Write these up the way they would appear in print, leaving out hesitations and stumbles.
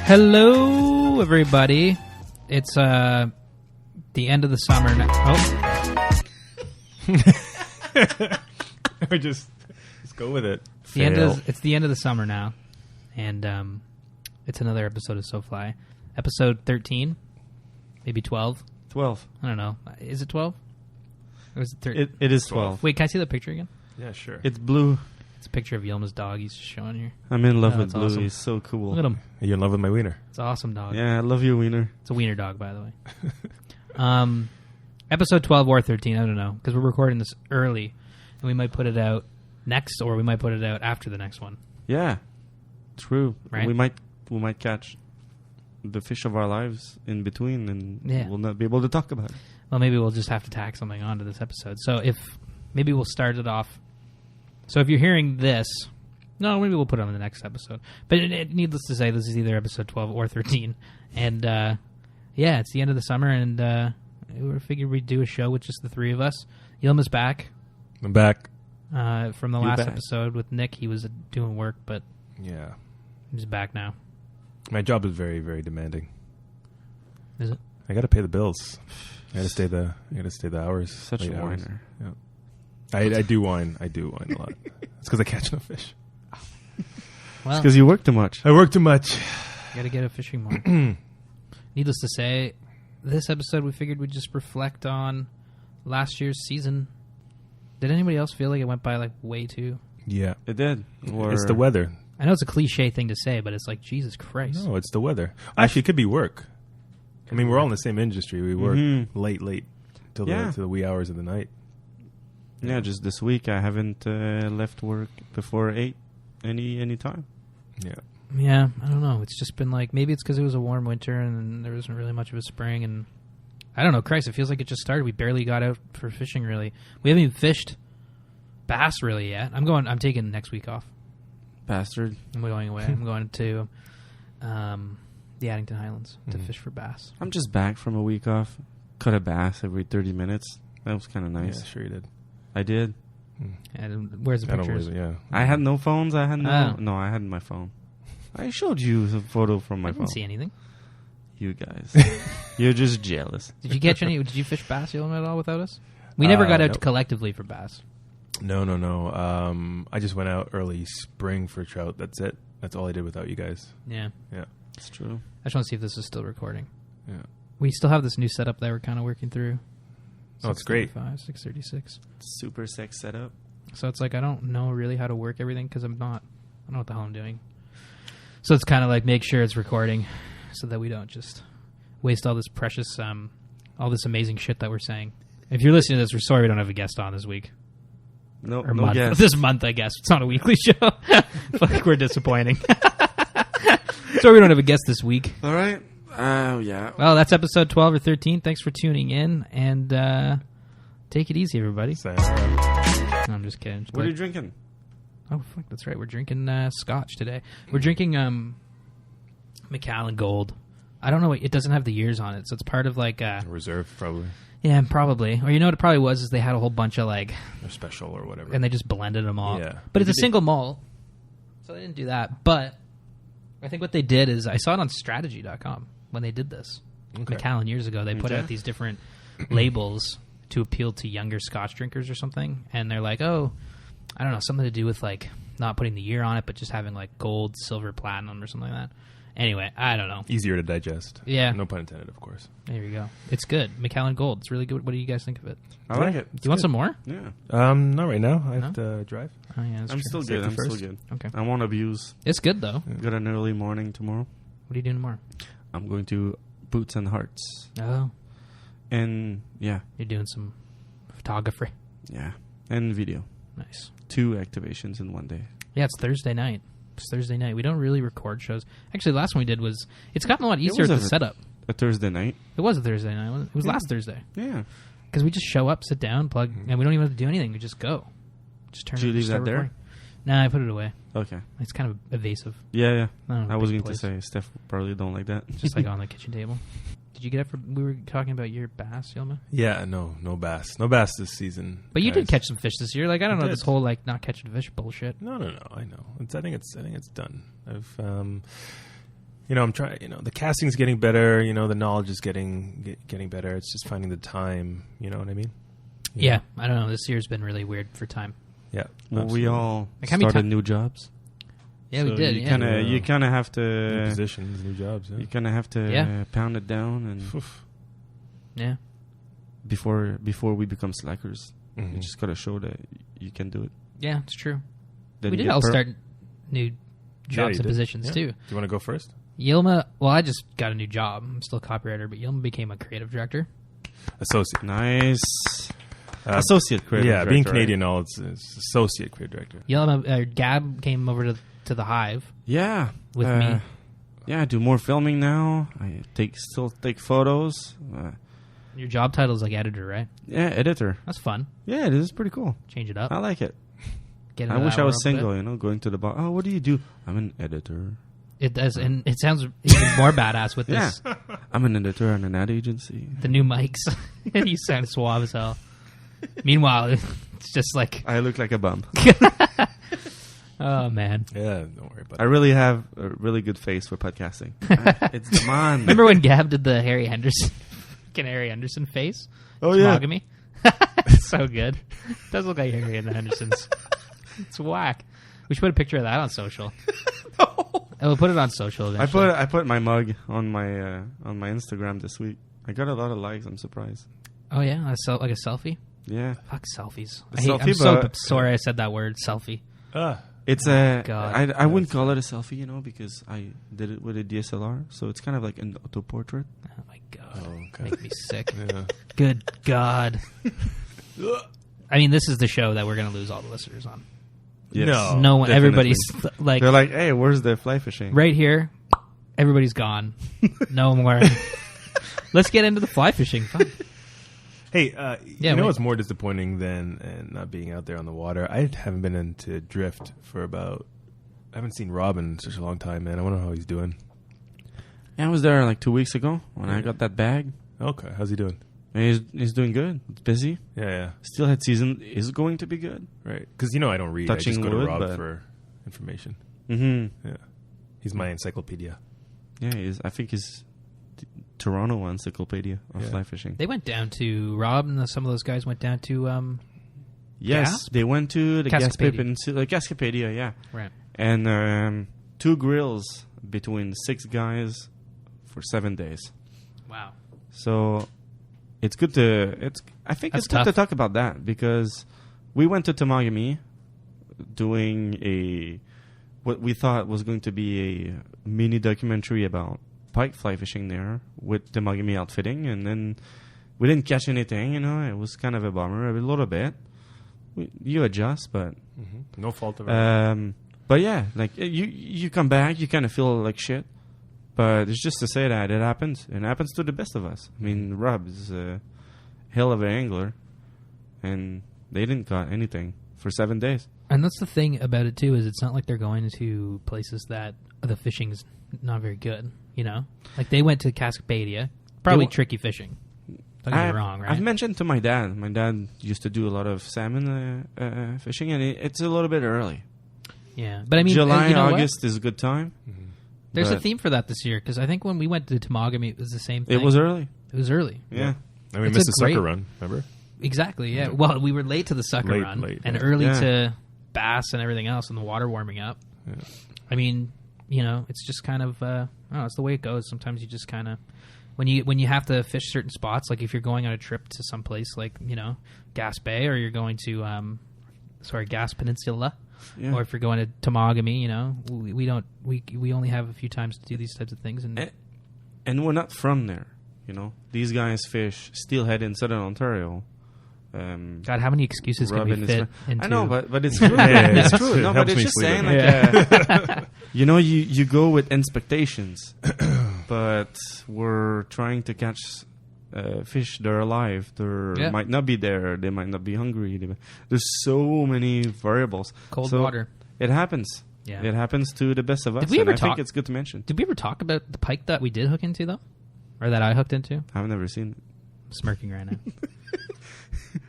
Hello, everybody. It's the end of the summer now. Or just go with it. It's the end of the summer now, and it's another episode of SoFly. Episode 13, maybe 12. 12. I don't know. Is it 12? Or is it 13? It is 12. Wait, can I see the picture again? Yeah, sure. It's blue. It's a picture of Yilma's dog he's showing here. I'm in love Oh, with that's Blue. awesome. He's so cool. Look at him. Are you in love with my wiener? It's an awesome dog. Yeah, I love you, Wiener. It's a wiener dog, by the way. Episode 12 or 13, I don't know, because we're recording this early, and we might put it out next, or we might put it out after the next one. Yeah, true. Right? We might catch the fish of our lives in between, and we'll not be able to talk about it. Well, maybe we'll just have to tack something onto this episode. So maybe we'll start it off. So if you're hearing this, no, maybe we'll put it on the next episode. But needless to say, this is either episode 12 or 13. And, yeah, it's the end of the summer, and we figured we'd do a show with just the three of us. Yilma's back. I'm back. From the You last back. episode with Nick. He was doing work, but Yeah. he's back now. My job is very, very demanding. Is it? I got to pay the bills. I got to stay the hours. Such a late hours. whiner. Yeah. I do whine. I do whine a lot. It's because I catch no fish. Well, Because you work too much. I work too much. got to get a fishing more. Needless to say, this episode we figured we'd just reflect on last year's season. Did anybody else feel like it went by like way too? Yeah. It did. It's the weather. I know it's a cliche thing to say, but it's like, Jesus Christ. No, it's the weather. Actually, it could be work. I mean, we're all in the same industry. We work late till the wee hours of the night. Yeah, just this week I haven't left work before 8 any time. Yeah. Yeah, I don't know. It's just been like, maybe it's because it was a warm winter and there wasn't really much of a spring. And I don't know, Christ, it feels like it just started. We barely got out for fishing, really. We haven't even fished bass, really, yet. I'm taking next week off. Bastard. I'm going away. I'm going to the Addington Highlands to fish for bass. I'm just back from a week off. Cut a bass every 30 minutes. That was kind of nice. Yeah, sure you did. I did. And where's the I don't pictures? believe it, yeah. I had no phones. I had Oh. no, I had my phone. I showed you a photo from my I phone. didn't see anything. You guys, you're just jealous. Did you catch any? Did you fish bass at all without us? We never got out nope. collectively for bass. No. I just went out early spring for trout. That's it. That's all I did without you guys. Yeah, Yeah. It's true. I just want to see if this is still recording. Yeah. We still have this new setup that we're kind of working through. Oh, it's great. 636. Super sex setup. So it's like I don't know really how to work everything because I don't know what the hell I'm doing. So it's kind of like make sure it's recording so that we don't just waste all this precious, all this amazing shit that we're saying. If you're listening to this, we're sorry we don't have a guest on this week. No, Or no month. guess. This month, I guess. It's not a weekly show. Fuck, we're disappointing. Sorry we don't have a guest this week. All right. Yeah. Well, that's episode 12 or 13. Thanks for tuning in, and take it easy, everybody. Sayonara. No, I'm just kidding. What are you drinking? Oh, fuck, that's right. We're drinking scotch today. We're drinking Macallan Gold. I don't know. It doesn't have the years on it, so it's part of like... Reserve, probably. yeah, probably. Or you know what it probably was is they had a whole bunch of like... Or special or whatever. And they just blended them all. Yeah. But it's a single malt, so they didn't do that. But I think what they did is... I saw it on Strategy.com when they did this. Okay. Macallan years ago. They put Okay. out these different labels to appeal to younger scotch drinkers or something. And they're like, oh... I don't know, something to do with like not putting the year on it, but just having like gold, silver, platinum, or something like that. Anyway, I don't know. Easier to digest. Yeah. No pun intended, of course. There you go. It's good. Macallan Gold. It's really good. What do you guys think of it? I like it. Do you want some more? Yeah. Not right now. I have to drive. Oh yeah, that's I'm true. still Safety good. I'm first. still good. Okay. I won't abuse. It's good though. Got an early morning tomorrow. What are you doing tomorrow? I'm going to Boots and Hearts. Oh, And yeah. you're doing some photography. Yeah. And video. Nice. 2 activations in one day. Yeah, it's Thursday night. It's Thursday night. We don't really record shows. Actually, the last one we did was... It's gotten a lot easier was with a- the setup. A Thursday night. It was a Thursday night. It was Yeah. last Thursday. Yeah. Because we just show up, sit down, plug, and we don't even have to do anything. We just go. Just turn Did you it leave start that there? recording. Nah, I put it away. Okay. It's kind of evasive. Yeah. I don't know, I was big going to place. say, Steph probably don't like that. Just like on the kitchen table. Did you get up for... We were talking about your bass, Yilma. Yeah, no bass. No bass this season. But you guys. did catch some fish this year. Like, I don't I know did. this whole, like, not catching fish bullshit. No. I know. I think it's done. I've I'm trying. The casting's getting better. The knowledge is getting better. It's just finding the time. You know what I mean? Yeah. I don't know. This year's been really weird for time. Yeah. Well, we all Like, how many started new jobs. Yeah, we So did. You Yeah. kind of you kind of have New to positions, new jobs. Yeah. you kind of have to pound it down and Yeah. before we become slackers. Mhm. You just got to show that you can do it. Yeah, it's true. Then We you did get all start new jobs you and did. positions, Yeah. too. Do you want to go first? Yilma, well, I just got a new job. I'm still a copywriter, but Yilma became a creative director. Associate. Nice. Associate creative Yeah, director, being right? Canadian, it's associate creative director. Yilma, Gab came over to the Hive. Yeah. With me. Yeah, I do more filming now. I still take photos. Your job title is like editor, right? Yeah, editor. That's fun. Yeah, it is pretty cool. Change it up. I like it. Get I into wish that I was world a bit. single, going to the bar. Oh, what do you do? I'm an editor. It does, and it sounds even more badass with Yeah. this. I'm an editor on an ad agency. The new mics. You sound suave as hell. Meanwhile, it's just like, I look like a bum. oh man. Yeah, don't worry about I it. really have a really good face for podcasting. It's the man. Remember when Gab did the Harry Henderson, Harry Henderson face? Oh, yeah. Monogamy? It's so good. It does look like Harry and the Hendersons. It's whack. We should put a picture of that on social. No. And we'll put it on social eventually. I put my mug on my Instagram this week. I got a lot of likes. I'm surprised. Oh yeah, like a selfie. Yeah, Fuck selfies. A I hate, I'm selfie, so but- sorry I said that word, selfie. it's a. God. I wouldn't call it a selfie, because I did it with a DSLR, so it's kind of like an auto portrait. Oh my god, Oh, okay. make me sick. Yeah. Good God. I mean, this is the show that we're gonna lose all the listeners on. Yes. No. No one, definitely. everybody's like They're like, hey, where's the fly fishing? right here. Everybody's gone. No more. Let's get into the fly fishing. Fun. Hey, Yeah, wait. what's more disappointing than not being out there on the water? I haven't been into drift for about. I haven't seen Robin in such a long time, man. I wonder how he's doing. Yeah, I was there like 2 weeks ago when I got that bag. Okay, how's he doing? And he's doing good. It's busy. Yeah, Steelhead season is going to be good. right. Because I don't read. Touching I just go wood, to Rob but- for information. Mm-hmm. Yeah, he's my encyclopedia. Yeah, I think he's Toronto encyclopedia of Yeah. fly fishing. They went down to Rob, and some of those guys went down to Yes, Gasp? they went to the Cascapedia. Gaspé Peninsula, Cascapedia, yeah. right. And 2 grills between 6 guys for 7 days. Wow. So it's good to I think That's it's good to tough. talk about that because we went to Temagami doing what we thought was going to be a mini documentary about pike fly fishing there with Temagami outfitting, and then we didn't catch anything. It was kind of a bummer a little bit. You adjust, but No fault of it. but yeah, like you come back, you kind of feel like shit. But it's just to say that it happens. It happens to the best of us. I mean, Rob is a hell of an angler, and they didn't got anything for 7 days. And that's the thing about it too, is it's not like they're going to places that the fishing's not very good. Like they went to Cascapedia, probably tricky fishing. Don't get me wrong, right? I've mentioned to my dad. My dad used to do a lot of salmon fishing, and it's a little bit early. Yeah, but I mean, July, you know what? August is a good time. There's a but theme for that this year because I think when we went to Temagami, it was the same thing. It was early. It was early. Yeah. And we it's missed a the sucker great- run. Remember? Exactly. Yeah. Well, we were late to the sucker run Late, and yeah. early Yeah. to bass and everything else, and the water warming up. Yeah. I mean, it's just kind of I don't know, it's the way it goes. Sometimes you just kind of when you have to fish certain spots, like if you're going on a trip to some place like Gas Bay, or you're going to Gas Peninsula, Yeah. or if you're going to Temagami, we only have a few times to do these types of things, and And we're not from there. These guys fish steelhead in Southern Ontario. God, how many excuses can we Robin is fit fr- into? I know, but it's true. Yeah, It's yeah. true. It No, helps but it's me just sleep saying, at you go with expectations, but we're trying to catch fish. They're alive. They might not be there. They might not be hungry. There's so many variables. Cold So water. It happens. Yeah. It happens to the best of us. we and ever I think talk- it's good to mention. Did we ever talk about the pike that we did hook into though, or that I hooked into? I've never seen it. I'm smirking right now.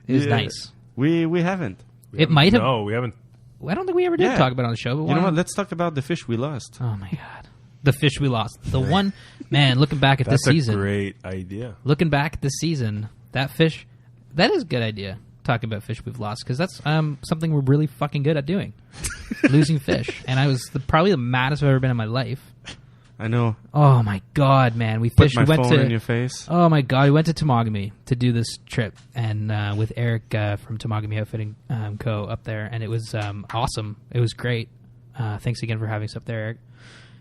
It was Yeah. nice. We haven't. It might have. No, we haven't. I don't think we ever did Yeah. talk about it on the show. But You know what? Let's talk about the fish we lost. Oh my god! The fish we lost. The one, man, looking back at That's this season. a great idea. Looking back at this season, that fish, that is a good idea. Talking about fish we've lost, because that's something we're really fucking good at doing. Losing fish. And I was probably the maddest I've ever been in my life. I know. Oh my God, man. We Put fished. my We went phone to. in your face. Oh my God, we went to Temagami to do this trip, and with Eric from Temagami Outfitting Co. up there, and it was awesome. It was great. Thanks again for having us up there, Eric.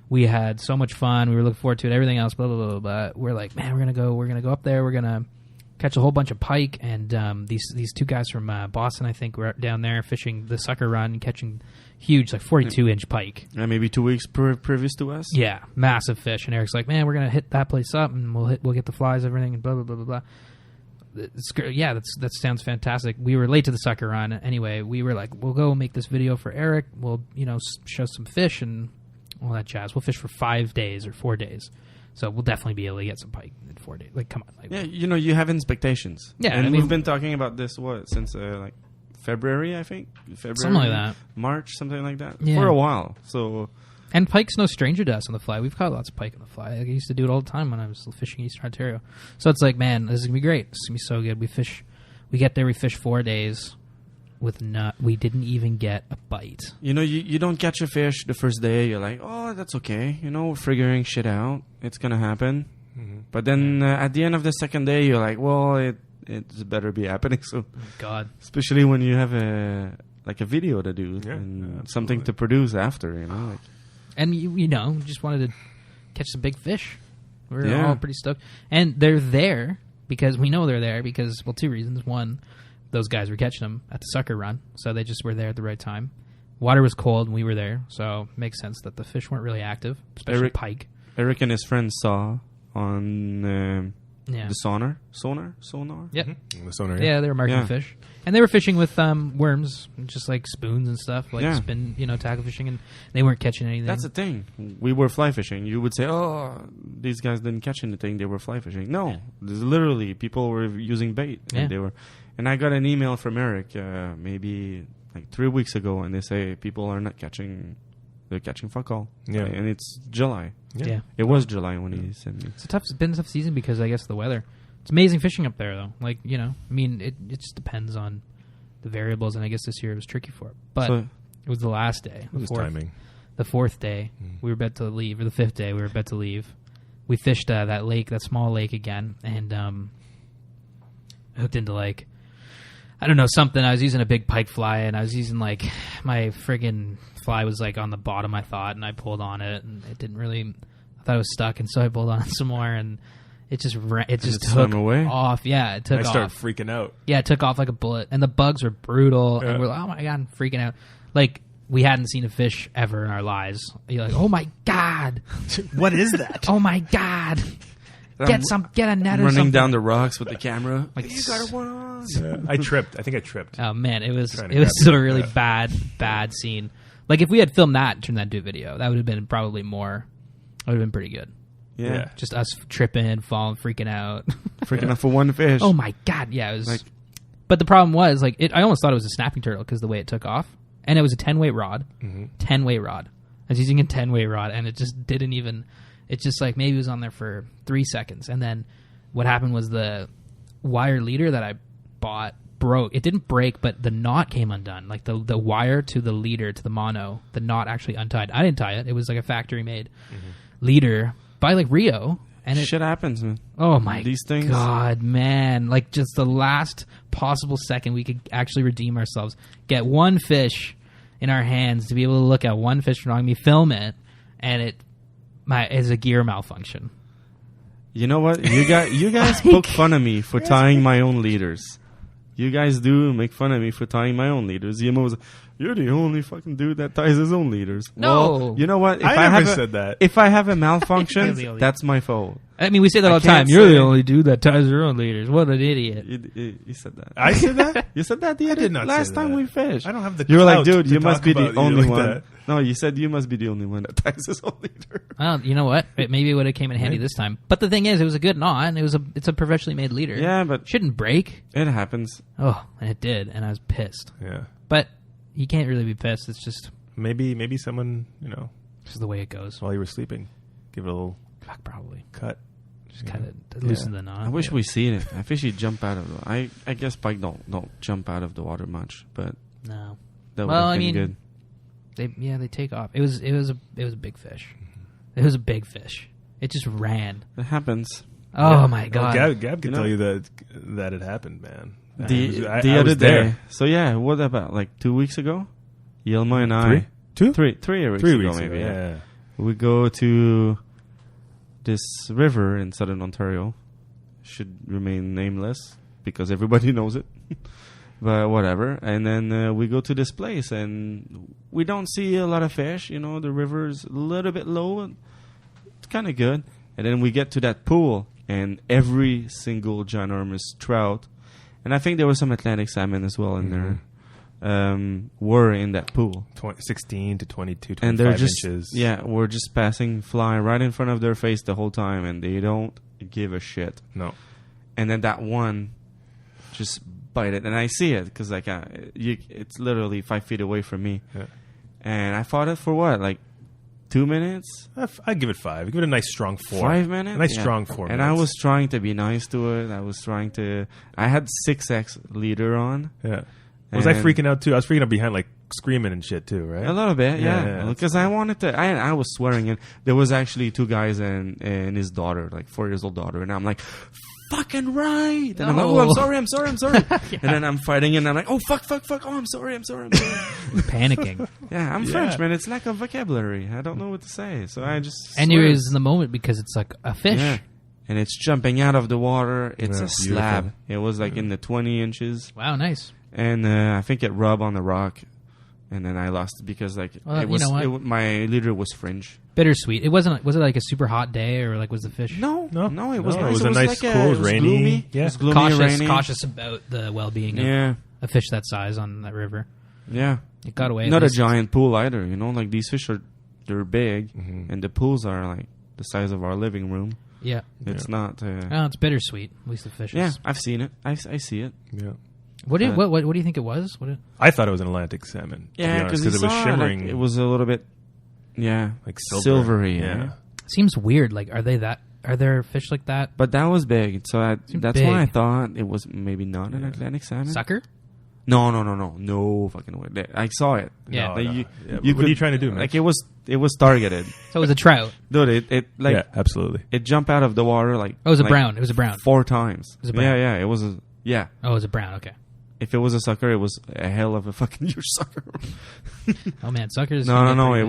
We had so much fun. We were looking forward to it. Everything else, blah blah blah blah. We're like, man, we're gonna go up there. We're gonna catch a whole bunch of pike, and these two guys from Boston, I think, were down there fishing the sucker run, catching huge, like 42-inch pike. Yeah, maybe 2 weeks previous to us. Yeah, massive fish. And Eric's like, man, we're gonna hit that place up, and we'll get the flies, everything, and blah blah blah blah blah. Yeah, that sounds fantastic. We were late to the sucker run. Anyway, we were like, we'll go make this video for Eric. We'll show some fish and all that jazz. We'll fish for 5 days or 4 days, so we'll definitely be able to get some pike in 4 days. Like, come on, like, Yeah, you have expectations. Yeah, and I mean- we've been talking about this since like February, I think. February, Something like that. March, something like that. Yeah. For a while. So And pike's no stranger to us on the fly. We've caught lots of pike on the fly. Like, I used to do it all the time when I was fishing in Eastern Ontario. So it's like, man, this is gonna be great. This is gonna be so good. We get there. We fish 4 days we didn't even get a bite. you don't catch a fish the first day. You're like, oh, that's okay. We're figuring shit out. It's gonna happen. Mm-hmm. But then at the end of the second day, you're like, well, it better be happening soon. God. Especially when you have a video to do Yeah, and absolutely. something to produce after. Like, And you just wanted to catch some big fish. We were Yeah. all pretty stoked. And they're there because we know they're there because, well, two reasons. One, those guys were catching them at the sucker run, so they just were there at the right time. Water was cold and we were there, so it makes sense that the fish weren't really active, especially Eric- pike. Eric and his friends saw on Yeah. the sonar. Yep. Mm-hmm. The sonar. Yeah, they were marking Yeah. fish. And they were fishing with worms, just like spoons and stuff, like Yeah. spin, tackle fishing, and they weren't catching anything. That's the thing. We were fly fishing. You would say, "Oh, these guys didn't catch anything. They were fly fishing." No, there's literally people were using bait, and Yeah. they were. And I got an email from Eric maybe like 3 weeks ago, and they say people are not catching. They're catching fuck all. Yeah. And it's July. Yeah. It was July when he sent me. It's been a tough season because I guess the weather. It's amazing fishing up there, though. Like, I mean, it just depends on the variables, and I guess this year it was tricky for it. But So- it was the last day. It was timing. The fourth day, we were about to leave, or the fifth day, we were about to leave. We fished that lake, that small lake again, and hooked into, like, I don't know, something. I was using a big pike fly, and I was using, like, my friggin' fly was, like, on the bottom, I thought, and I pulled on it, and it didn't really, I thought it was stuck, and so I pulled on it some more, and it just it took swam away? off. Yeah, it took I off. started freaking out. Yeah, it took off like a bullet, and the bugs were brutal. Yeah. And we're like, oh my god, I'm freaking out. Like, we hadn't seen a fish ever in our lives. You're like, oh my god, What is that? oh my god, get a net or running something. down the rocks with the camera. Like, You got one on. I tripped. I think I tripped. Oh man, it was Trying to it was grab a it. really Yeah. bad scene. Like, if we had filmed that and turned that into a video, that would have been probably more. It would have been pretty good. Yeah. Just us tripping, falling, freaking out. Freaking out for one fish. Oh my god, yeah, it was. Like- but the problem was, like, I almost thought it was a snapping turtle because the way it took off, and it was a 10-weight rod, 10-weight rod. I was using a 10-weight rod, and it just didn't even. It's just like maybe it was on there for 3 seconds, and then what happened was the wire leader that I bought broke. It didn't break, but the knot came undone. Like the wire to the leader to the mono, the knot actually untied. I didn't tie it. It was like a factory made leader by like Rio, and it. Shit happens, man. Oh my These things- God, man! Like, just the last possible second we could actually redeem ourselves, get one fish in our hands to be able to look at one fish from me, film it, and it is a gear malfunction. You know what? You guys poke fun of me for tying my own leaders. You guys do make fun of me for tying my own leaders. You're the only fucking dude that ties his own leaders. No. Well, you know what? If I never have said that. If I have a You're the malfunction, only- that's my fault. I mean, we say that all the can't time. You're say- the only dude that ties your own leaders. What an idiot! You said that. I said that? You said that the I other did not last say time that. we fished. I don't have the You were like, clout dude, to you must talk be the about you only like one. that. No, you said you must be the only one that ties his own leader. Well, you know what? Maybe it would have came in handy Right. this time. But the thing is, it was a good knot, and it's a professionally made leader. Yeah, but Shouldn't break. it happens. Oh, and it did, and I was pissed. Yeah. But you can't really be pissed. It's just Maybe someone, this is the way it goes. while you were sleeping. give it a little Fuck, probably. cut. Just cut it, loosen the knot. I wish we seen it. I wish he'd jump out of the... I guess pike don't jump out of the water much, but No. that would Well, have I been mean, good. they take off. It was a big fish. It was a big fish. It just ran. It happens. Oh my god. Gab can tell you that it happened, man. The I other was day. there. So yeah, what about like 2 weeks ago? Yelma and I... 2? 3 weeks ago, weeks maybe. ago, Yeah. We go to this river in southern Ontario. Should remain nameless because everybody knows it. But whatever. And then we go to this place and we don't see a lot of fish. You know, the river's a little bit low. It's kind of good. And then we get to that pool and every single ginormous trout, and I think there was some Atlantic salmon as well in there, were in that pool. 16 to 22, 25 And they're just, inches. yeah, we're just passing fly right in front of their face the whole time, and they don't give a shit. No. And then that one just bite it, and I see it because like it's literally 5 feet away from me, Yeah. and I fought it for what, like 2 minutes, I'd give it 5. Give it a nice strong 4. 5 minutes, A nice strong 4 And minutes. I was trying to be nice to it. I had 6X leader on. Yeah. Was I And- freaking out too? I was freaking out behind, like screaming and shit too, right? A little bit, Yeah, because I wanted to. I was swearing, and there was actually 2 guys and his daughter, like 4 years old daughter, and I'm like, "Fucking right!" And I'm like, "Oh, I'm sorry." And then I'm fighting, and I'm like, "Oh, fuck! Oh, I'm sorry." Panicking. Yeah, I'm Yeah. French, man. It's lack of vocabulary. I don't know what to say, so I just. And swear. you was in the moment because it's like a fish. Yeah. And it's jumping out of the water. It's Yeah, a slab. beautiful. It was like in the 20 inches. Wow, nice. And I think it rubbed on the rock. And then I lost it because like Well, it you was know what? my leader was fringe. Bittersweet. Was it like a super hot day or like was the fish No, it was No, nice. it was a nice, like cool, it was rainy. Gloomy. Yeah. It was gloomy and rainy. cautious about the well-being of Yeah, a fish that size on that river? yeah. It got away. at Not a least. giant pool either. You know, like these fish they're big, Mhm. and the pools are like the size of our living room. Yeah. It's not. Oh, it's bittersweet. At least the fish. Yeah, Is. I've seen it. I see it. Yeah. What do you think it was? I thought it was an Atlantic salmon. Yeah, because because it was shimmering. Like, it was a little bit, like silvery. Yeah. Seems weird. Like, are there fish like that? But that was big, so Seemed that's why I big. thought it was maybe not an Atlantic salmon. Sucker? No fucking way. I saw it. Yeah. No, Like, no. you- Yeah, you what are you could- trying to do, man? Like it was targeted, So it was a trout. dude. It like yeah, absolutely. it jumped out of the water like. Oh, it was a like brown. It was a brown. 4 times. was a brown. Yeah, it was a yeah. Oh, it was a brown. Okay. If it was a sucker, it was a hell of a fucking huge sucker. Oh man, suckers. No. can get It pretty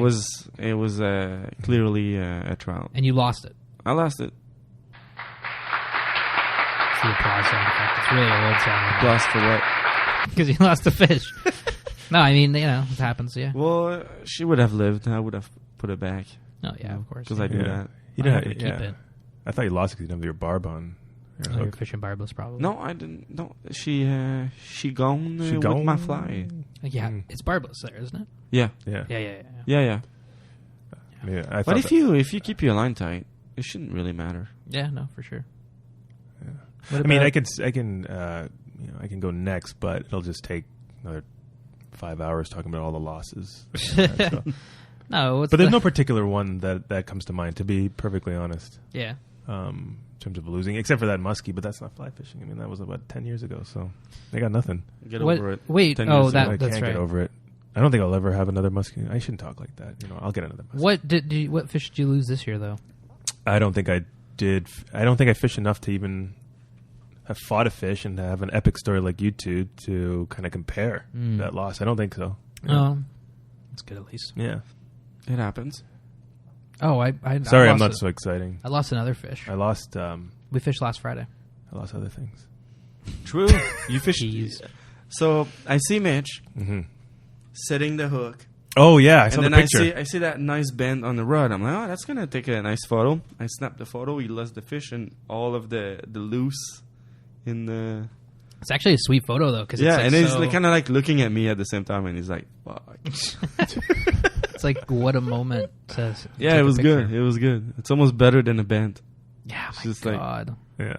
big. was clearly a trout. And you lost it. I lost it. It's the applause sound effect. It's really a old sound Lost for what? because you lost the fish. No, I mean it happens. Yeah. Well, she would have lived. I would have put it back Oh yeah, of course. because I do Yeah. that. You I'm know, not gonna keep yeah. it. I thought you lost it because you didn't have your barb on. Your Oh, you're hook. fishing barbless, probably. No, I didn't. No, she gone She with gone? my fly. Yeah, Mm. it's barbless there, isn't it? Yeah, Yeah. Yeah. yeah. Yeah, I But thought if you keep your line tight, it shouldn't really matter. Yeah, no, for sure. Yeah. What I mean, about- I can I can go next, but it'll just take another 5 hours talking about all the losses. So. No, what's But there's the- no particular one that comes to mind, to be perfectly honest, Yeah. in terms of losing, except for that muskie, but that's not fly fishing. I mean, that was about 10 years ago, so they got nothing. Get What- over it. Wait, 10 oh, years that- ago. I that's can't right. get over it. I don't think I'll ever have another muskie. I shouldn't talk like that. I'll get another muskie. What fish did you lose this year though? I don't think I did. I don't think I fished enough to even have fought a fish and have an epic story like you two to kind of compare that loss. I don't think so. Oh, that's good at least. Yeah. It happens. Oh, I Sorry, I'm lost not it. so exciting. I lost another fish. I lost. We fished last Friday. I lost other things. True. You fish. Jeez. So I see Mitch Mm-hmm. setting the hook, Oh yeah, I and saw then the picture. I see that nice bend on the rod. I'm like, oh, that's gonna take a nice photo. I snap the photo. He lets the fish and all of the loose in the It's actually a sweet photo though, because yeah, it's like and he's so, like, kind of like looking at me at the same time, and he's like, fuck. it's like what a moment to Yeah, take it a was picture. good. It was good. It's almost better than a bend. Yeah, It's my just like- God. Yeah,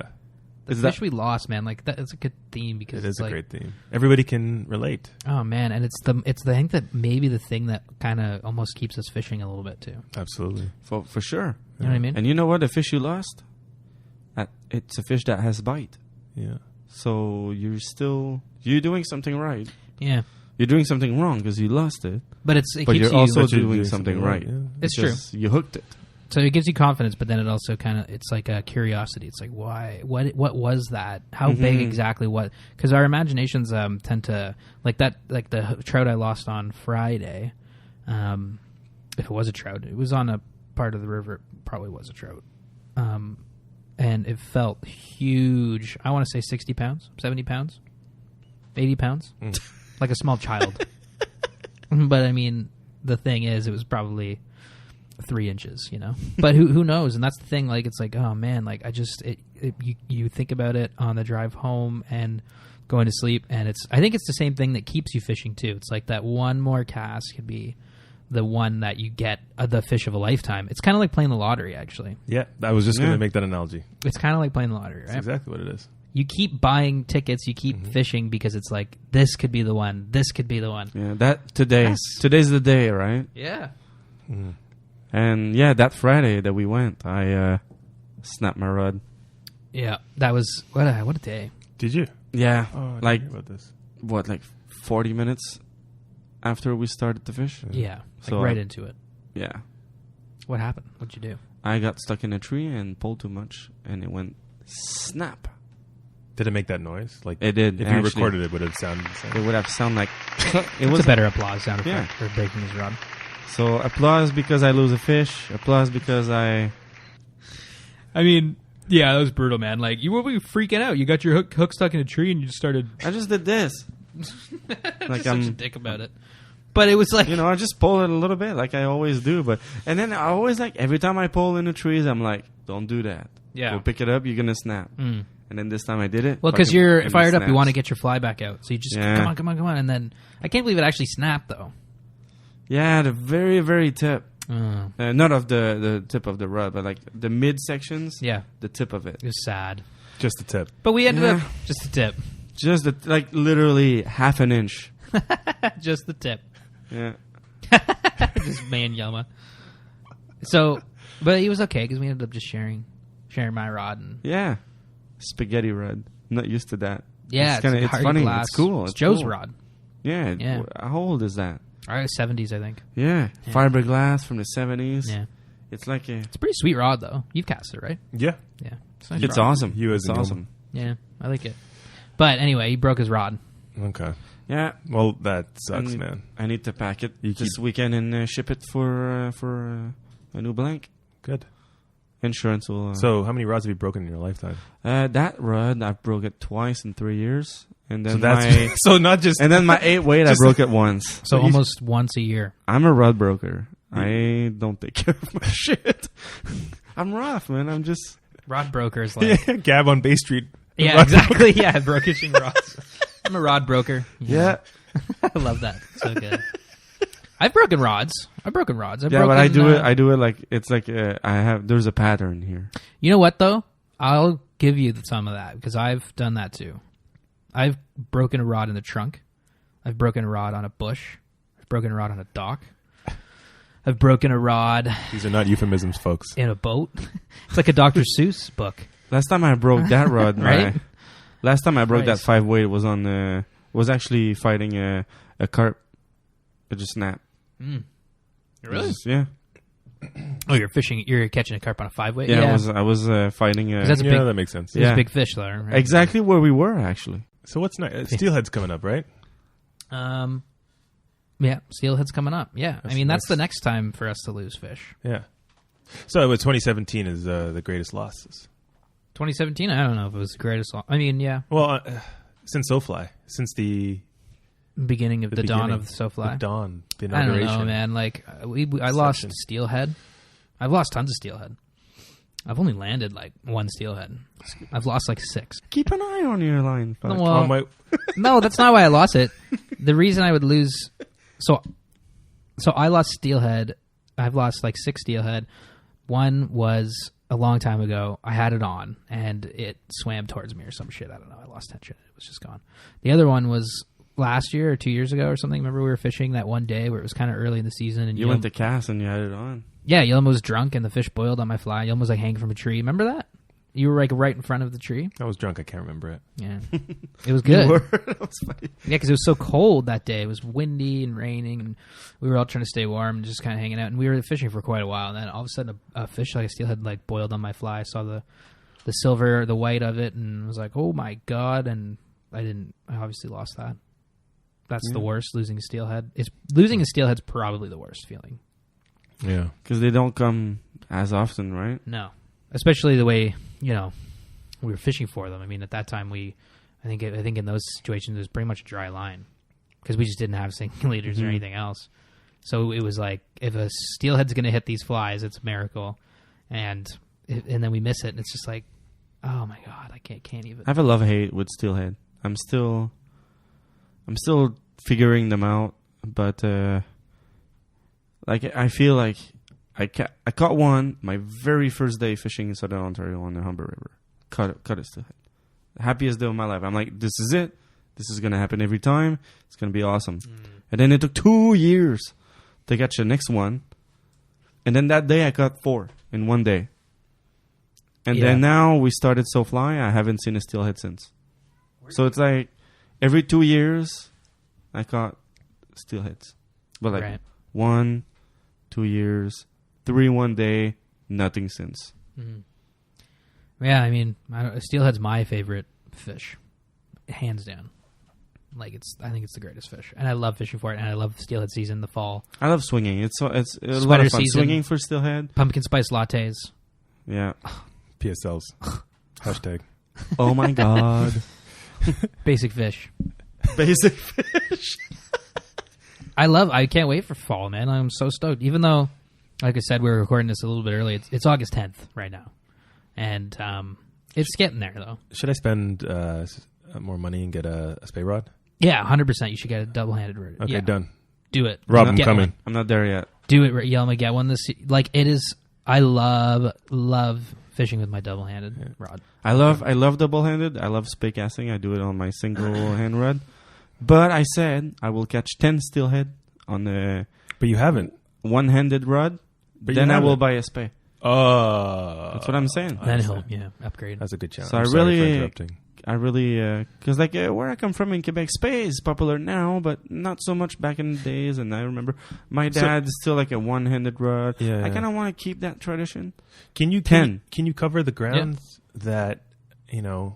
The Is fish that- we lost, man, like that. It's a good theme because it it's is a like, great theme. Everybody can relate. oh man, and it's the I think that maybe the thing that kind of almost keeps us fishing a little bit too. Absolutely. For sure. You know what I mean? And you know what? The fish you lost, it's a fish that has bite. Yeah. So you're doing something right. Yeah. You're doing something wrong because you lost it. But it But keeps you're you, also But you're doing something right. Yeah. It's true. Because you hooked it. so it gives you confidence, but then it also kind of, it's like a curiosity. It's like, why? What was that? How big exactly? What? Because our imaginations tend to, like the trout I lost on Friday. If it was a trout, it was on a part of the river. It probably was a trout. And it felt huge. I want to say 60 pounds, 70 pounds, 80 pounds, like a small child. But I mean, the thing is, it was probably 3 inches, you know. But who knows? And that's the thing. Like, it's like, oh man, like you think about it on the drive home and going to sleep, and I think it's the same thing that keeps you fishing too. It's like that one more cast could be the one that you get the fish of a lifetime. It's kind of like playing the lottery, actually. Yeah, I was just going to make that analogy. It's kind of like playing the lottery, right? That's exactly what it is. You keep buying tickets, you keep fishing because it's like, this could be the one, this could be the one. Yeah, today's the day, right? Yeah. And yeah, that Friday that we went, I snapped my rod. Yeah, that was, what a day. Did you? Yeah, Oh, I didn't like hear about this. what, like 40 minutes after we started to fish? Yeah, So like right into it. Yeah. What happened? What'd you do? I got stuck in a tree and pulled too much, and it went snap. Did it make that noise? Like It did. If Actually, you recorded it, would it have sounded the same? it would have sounded like it It's was a better applause sound effect Yeah. for breaking his rod. So applause because I lose a fish. Applause because I mean, yeah, that was brutal, man. Like, you were freaking out. You got your hook stuck in a tree and you just started just did this. Like such a dick about it. But it was like, You know, I just pull it a little bit like I always do. And then I always like, every time I pull in the trees, I'm like, don't do that. Yeah. We'll pick it up, you're going to snap. Mm. And then this time I did it. Well, because fucking- you're and it fired up, you snaps. want to get your fly back out. So you just, Yeah. come on. And then, I can't believe it actually snapped, though. Yeah, the very, very tip. Oh. Not of the tip of the rod, but like the mid sections. Yeah, The tip of it. it was sad. Just a tip. But we ended Yeah. up, just the tip. Just like literally half an inch. Just the tip. Yeah. Just man Yelma. So, but he was okay because we ended up just sharing my rod. And Yeah. Spaghetti rod. I'm not used to that. yeah, it's Hardy funny. Glass. It's cool. It's It's Joe's cool. rod. Yeah. Yeah. How old is that? 70s, I think. Yeah. Yeah. Fiberglass from the 70s. Yeah. It's like a... It's a pretty sweet rod, though. You've cast it, right? Yeah. Yeah. It's, a nice It's rod. awesome. You as it's a awesome. Yeah, I like it. But anyway, he broke his rod. Okay. Yeah. Well, that sucks, And man. I need to pack it You this weekend and ship it for a new blank. Good. Insurance will... So, how many rods have you broken in your lifetime? that rod, I broke it twice in 3 years. And then So that's so not just and then my 8 weight, I Just- broke it once. So almost once a year. I'm a rod broker. I don't take care of my shit. I'm rough, man. I'm just... Rod broker is like... Gab on Bay Street. Yeah, exactly. Yeah, brokering rods. I'm a rod broker. Yeah. I love that. So good. I've broken rods. I've broken rods. I've Yeah, broken, but I do it like... It's like there's a pattern here. You know what, though? I'll give you some of that because I've done that, too. I've broken a rod in the trunk. I've broken a rod on a bush. I've broken a rod on a dock. I've broken a rod These are not euphemisms, folks. in a boat. It's like a Dr. Seuss book. Last time I broke that rod, Right? Last time I broke Christ. that 5 weight was on was actually fighting a carp. It just snapped. Mm. It was- yeah. Oh, you're fishing. You're catching a carp on a 5-weight. Yeah. I was fighting a 'Cause that's a Yeah, big- that makes sense. It was Yeah. a big fish, though. Right? exactly where we were actually. So what's next? Steelhead's coming up, right? Yeah, steelhead's coming up. Yeah, That's I mean that's next. the next time for us to lose fish. Yeah. So 2017 is the greatest losses. 2017. I don't know if it was the greatest. I mean, yeah, Well, since SoFly, since the beginning of the dawn beginning, of SoFly. the dawn, the I don't inauguration. know, man. Like I lost Inception. steelhead. I've lost tons of steelhead. I've only landed like one steelhead. I've lost like 6. Keep an eye on your line. Fuck. Well, Oh, my, no, that's not why I lost it. The reason I would lose, so I lost steelhead. I've lost like 6 steelhead. One was a long time ago. I had it on and it swam towards me or some shit. I don't know. I lost tension. It was just gone. The other one was last year or 2 years ago or something. Remember we were fishing that one day where it was kind of early in the season, and You went to cast and you had it on. yeah, Yelm was drunk and the fish boiled on my fly. Yelm was like hanging from a tree. Remember that? You were like right in front of the tree. I was drunk. I can't remember it. Yeah, it was good. You were? That was funny. Yeah, because it was so cold that day. It was windy and raining, and we were all trying to stay warm and just kind of hanging out. And we were fishing for quite a while. And then all of a sudden, a fish like a steelhead like boiled on my fly. I saw the silver, the white of it, and was like, "Oh my god!" And I obviously lost that. That's the worst. Losing a steelhead. Losing a steelhead's probably the worst feeling. Yeah. Because they don't come as often, right? No, especially the way we were fishing for them. I mean, at that time I think in those situations it was pretty much a dry line because we just didn't have singulators or anything else. So it was like if a steelhead's going to hit these flies, it's a miracle, and then we miss it, and it's just like, oh my god, I can't even. I have a love-hate with steelhead. I'm still figuring them out, but like I feel like I caught one my very first day fishing in Southern Ontario on the Humber River. Caught a steelhead. The happiest day of my life. I'm like, this is it. This is gonna happen every time. It's gonna be awesome. And then it took 2 years to catch the next one. And then that day I caught 4 in one day. And then now we started So Fly. I haven't seen a steelhead since. So it's like every 2 years I caught steelheads. But like Right. 1, 2 years, 3 one day, nothing since. Yeah, I mean, steelhead's my favorite fish, hands down. Like I think it's the greatest fish, and I love fishing for it. And I love steelhead season, the fall. I love swinging. It's a lot Sweater of fun. season. Swinging for steelhead. Pumpkin spice lattes. Yeah. PSLs. Hashtag. Oh my god. Basic fish. Basic fish. I can't wait for fall, man. I'm so stoked. Even though, like I said, we were recording this a little bit early. It's August 10th right now. And it's getting there, though. Should I spend more money and get a spay rod? Yeah, 100%. You should get a double-handed rod. Okay, Yeah. done. Do it. Rob, I'm Get coming. one. I'm not there yet. Do it, Yelma. Get one. Like, it is... I love fishing with my double-handed rod. I love double-handed. I love spay casting. I do it on my single hand rod. But I said I will catch 10 steelhead on a But you haven't. one-handed rod. But Then you I will haven't. buy a spay. Oh. That's what I'm saying. Then he'll, upgrade. That's a good challenge. So I'm I sorry really- for interrupting. Because like where I come from in Quebec, spay is popular now, but not so much back in the days. And I remember my dad's still like a one-handed rod. Yeah. I kind of want to keep that tradition. Can you 10. Can you cover the grounds that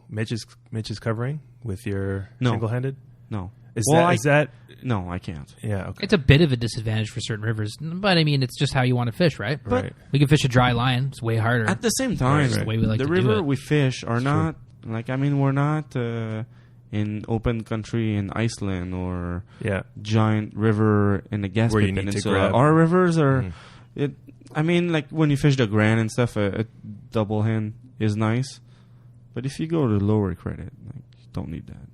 Mitch is covering with your No. single-handed? No, Is Well, that no, I can't. yeah, okay. It's a bit of a disadvantage for certain rivers, but I mean, it's just how you want to fish, right? Right. We can fish a dry line. It's way harder. At the same time, Right. The way we like the to do river it. we fish are It's not like we're not in open country in Iceland or Yeah. giant river in the Gaspé Where you need to Peninsula. grab. Our rivers are Mhm. it. I mean, like when you fish the Grand and stuff, a double hand is nice, but if you go to lower credit, like, you don't need that.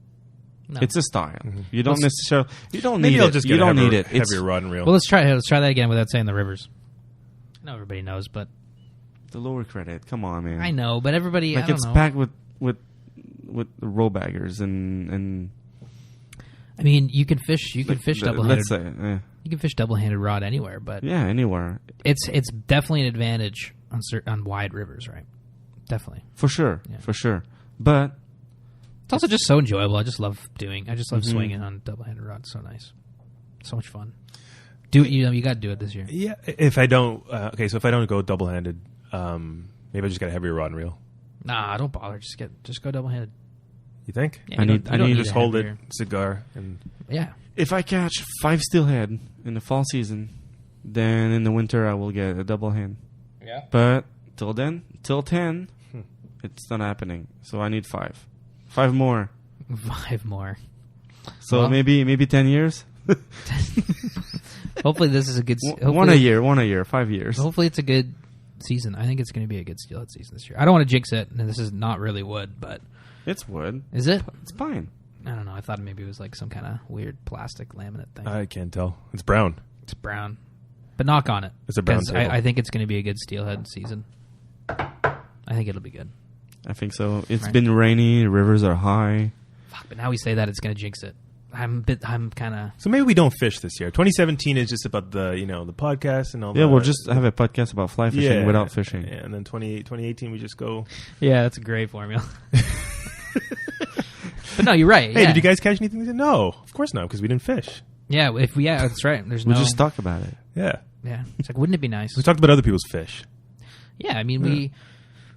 No. It's a style. Mhm. You don't Let's- necessarily. You don't Maybe need I'll it. just You get a don't heavier, need it. It's heavier rod and reel. Well, let's try that again without saying the rivers. I know everybody knows, but the lower credit. Come on, man. I know, but everybody, Like I don't it's know. packed with roll baggers and I mean, you can fish double-handed. let's say You can fish double-handed rod anywhere, but yeah, anywhere it's definitely an advantage on wide rivers, right? Definitely. for sure, Yeah. for sure. But It's also just so enjoyable. I just love Mm-hmm. swinging on double-handed rod. It's so nice, so much fun. You got to do it this year. Yeah, if I don't so if I don't go double-handed, maybe I just get a heavier rod and reel. Nah, don't bother. Just go double-handed. You think? Yeah, I you need- don't- I you don't need- Just a hold heavier- it, cigar, and Yeah. if I catch 5 steelhead in the fall season, then in the winter I will get a double hand. Yeah. But till 10, it's not happening. So I need 5 more. 5 more. So Well- maybe 10 years. Hopefully this is a good. One a year, 5 years. Hopefully it's a good season. I think it's going to be a good steelhead season this year. I don't want to jinx it, and this is not really wood, but It's wood. is it? It's fine. I don't know. I thought maybe it was like some kind of weird plastic laminate thing. I can't tell. It's brown. It's brown, but knock on it. It's a brown 'Cause table. I think it's going to be a good steelhead season. I think it'll be good. I think so. It's Right. been rainy. The rivers are high. Fuck, but now we say that it's going to jinx it. I'm kind of. So maybe we don't fish this year. 2017 is just about the the podcast and all. Yeah, the, we'll just have a podcast about fly fishing without fishing. Yeah, and then 2018 we just go. Yeah, that's a great formula. But no, you're right. Hey, yeah. did you guys catch anything? No, of course not, because we didn't fish. Yeah, that's right. There's We'll no. just talk about it. Yeah, Yeah, it's like, wouldn't it be nice? we talked about other people's fish. Yeah, I mean,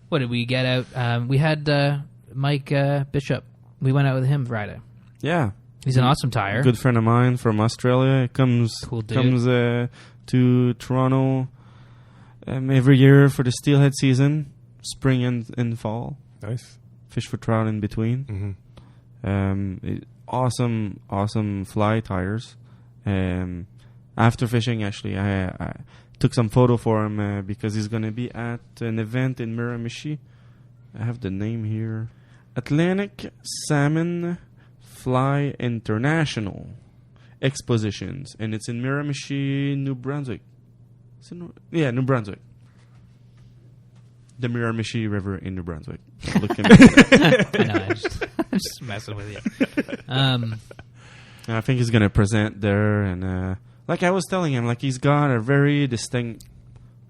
what did we get out? We had Mike Bishop. We went out with him Friday. Yeah. He's an awesome tire. Good friend of mine from Australia. Comes Cool dude. To Toronto every year for the steelhead season, spring and fall. Nice. Fish for trout in between. Mm-hmm. Awesome fly tires. After fishing, actually, I took some photo for him because he's going to be at an event in Miramichi. I have the name here. Atlantic Salmon Fly International Expositions. And it's in Miramichi, New Brunswick. New Brunswick. The Miramichi River in New Brunswick. Look at me. I know, I'm just messing with you. I think he's going to present there. And like I was telling him, like he's got a very distinct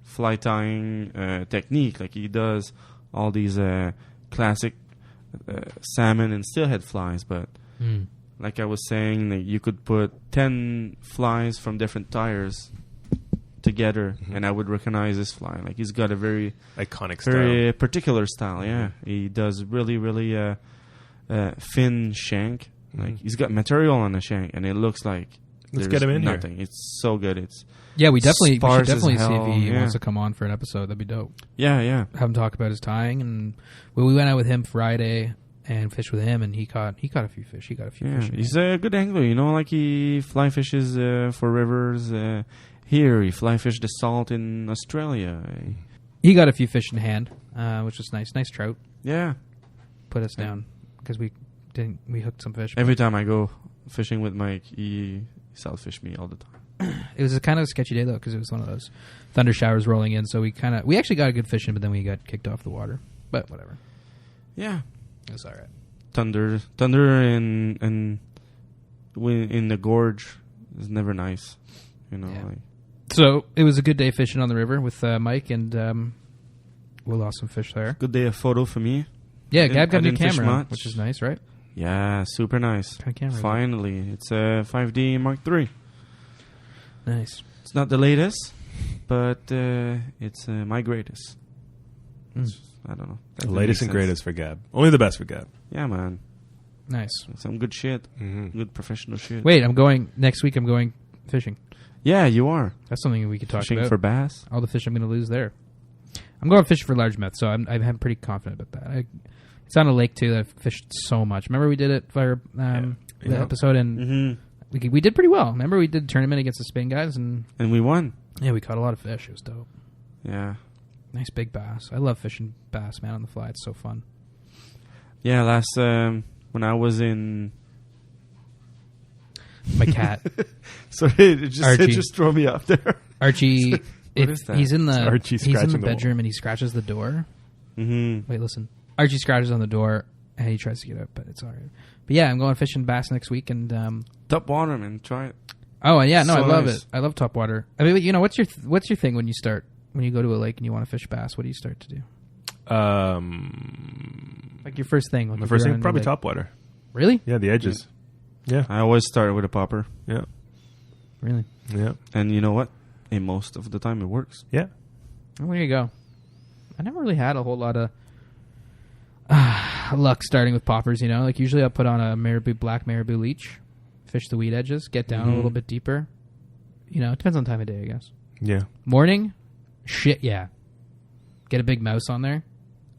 fly tying technique. Like he does all these classic salmon and steelhead flies. But like I was saying, like you could put 10 flies from different tires together and I would recognize this fly. Like he's got a very Iconic style. very particular style. Yeah, he does really thin shank. Like he's got material on the shank and it looks like Let's there's get him in nothing. here. It's so good. It's Yeah, we should Sparse as definitely see hell, if he yeah. wants to come on for an episode. That'd be dope. yeah. Have him talk about his tying, and we went out with him Friday and fished with him, and he caught a few fish. He got a few Yeah, fish. he's a good angler. You know, like he fly fishes for rivers. Here, he fly fished the salt in Australia. He got a few fish in hand, which was nice. Nice trout. Yeah. Put us down because we hooked some fish. Every time I go fishing with Mike, he southfish me all the time. It was a kind of a sketchy day though because it was one of those thunder showers rolling in. So we actually got a good fish in, but then we got kicked off the water. But whatever, Yeah. it was all right. Thunder in the gorge is never nice. You know, Yeah. like So it was a good day fishing on the river with Mike, and we lost some fish there. good day of photo for me. Yeah, I Gab got a new didn't fish camera, much. which is nice, right? Yeah, super nice. What kind of camera is it? Finally, it's a 5D Mark III. Nice. It's not the latest, but it's my greatest. I don't know. That The didn't latest make and sense. greatest for Gab. Only the best for Gab. Yeah, man. Nice. Some good shit. Mm-hmm. Good professional shit. Wait, next week I'm going fishing. Yeah, you are. That's something we could talk Fishing about. for bass. All the fish I'm going to lose there. I'm going fishing for largemouth, so I'm pretty confident about that. It's on a lake, too, that I've fished so much. Remember we did it for the Yeah. episode, and Mm-hmm. we did pretty well. Remember we did a tournament against the Spain guys, and And we won. yeah, we caught a lot of fish. It was dope. Yeah. Nice big bass. I love fishing bass, man, on the fly. It's so fun. Yeah, last when I was in My cat, sorry, it Archie. just threw me up there. Archie, What if is that? he's in It's the Archie he's in scratching the the wall. bedroom and he scratches the door. Mm-hmm. Wait, listen. Archie scratches on the door and he tries to get out, but it's all right. But yeah, I'm going fishing bass next week, and Top water, man. Try it. oh yeah, no, So I love nice. it. I love top water. I mean, you know, what's your thing when you go to a lake and you want to fish bass? What do you start to do? Like your first thing. Like My if first you're thing, on probably the lake. topwater. Really? Yeah, the edges. Yeah. I always start with a popper, Yeah. Really? Yeah. and you know what? And most of the time it works. Yeah. Well, there you go. I never really had a whole lot of luck starting with poppers. You know, like usually I'll put on a black marabou leech, fish the weed edges, get down a little bit deeper. You know, it depends on the time of day, I guess. Yeah. Morning, shit, yeah. Get a big mouse on there.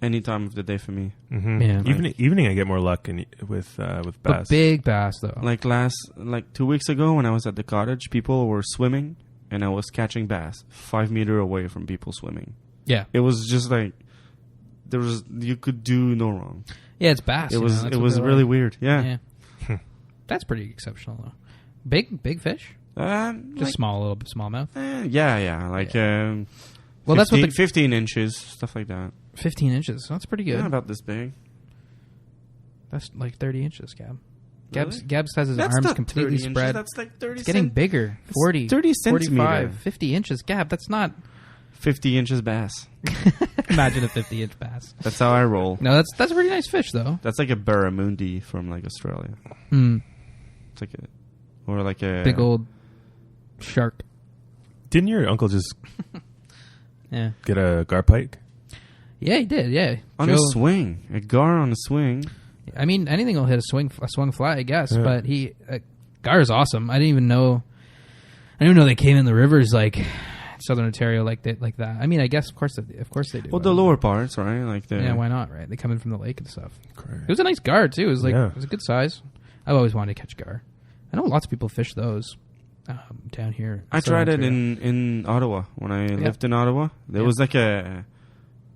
Any time of the day for me. Mm-hmm. Yeah. Evening, I get more luck with bass. But big bass, though. Like 2 weeks ago when I was at the cottage, people were swimming and I was catching bass 5 meters away from people swimming. yeah. It was just like you could do no wrong. Yeah, it's bass. It was really weird. Yeah. That's pretty exceptional, though. Big fish? Just Like, smallmouth? yeah. Like, Well, that's what 15 inches, stuff like that. 15 inches. That's pretty good. Yeah, about this big. That's like 30 inches, Gab. Gabs has his arms completely 30 inches, spread. that's like 30 It's getting bigger. 40, 30 45, centimeter. 50 inches. Gab, that's not... 50 inches bass. Imagine a 50-inch bass. That's how I roll. No, that's a pretty nice fish, though. That's like a barramundi from like Australia. Mm. It's like or like a Big old shark. Didn't your uncle just Yeah. get a garpike? Yeah, he did. Yeah. on a swing, a gar on a swing. I mean, anything will hit a swung fly, I guess. Yeah. But Gar is awesome. I didn't even know they came in the rivers like Southern Ontario like that. I mean, I guess of course they do. Well, the lower parts, right? Like the yeah, why not? Right? They come in from the lake and stuff. Correct. It was a nice gar too. It was Yeah. it was a good size. I've always wanted to catch gar. I know lots of people fish those down here. I Southern tried it Ontario. in Ottawa when I lived in Ottawa. There was like a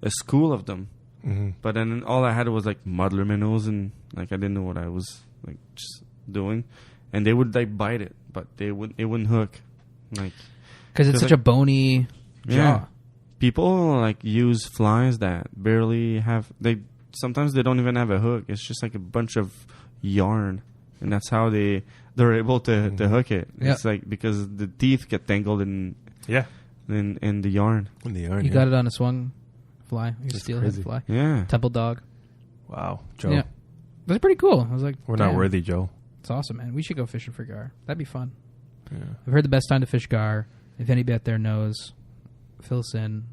school of them, Mm-hmm. but then all I had was like muddler minnows, and like I didn't know what I was like just doing, and they would like bite it, but it wouldn't hook, like Because it's 'cause, such like- a bony jaw. yeah. People like use flies that barely have. Sometimes they don't even have a hook. It's just like a bunch of yarn, and that's how they're able to hook it. Yeah. It's like because the teeth get tangled in Yeah. the yarn. When they are. You got it on a swung fly, like a That's steelhead crazy. fly, Yeah. temple dog. Wow, Joe. Yeah, that's pretty cool. I was like, We're not damn, worthy, Joe. It's awesome, man. We should go fishing for gar. That'd be fun. Yeah. I've heard the best time to fish gar. If anybody out there knows, fill us in.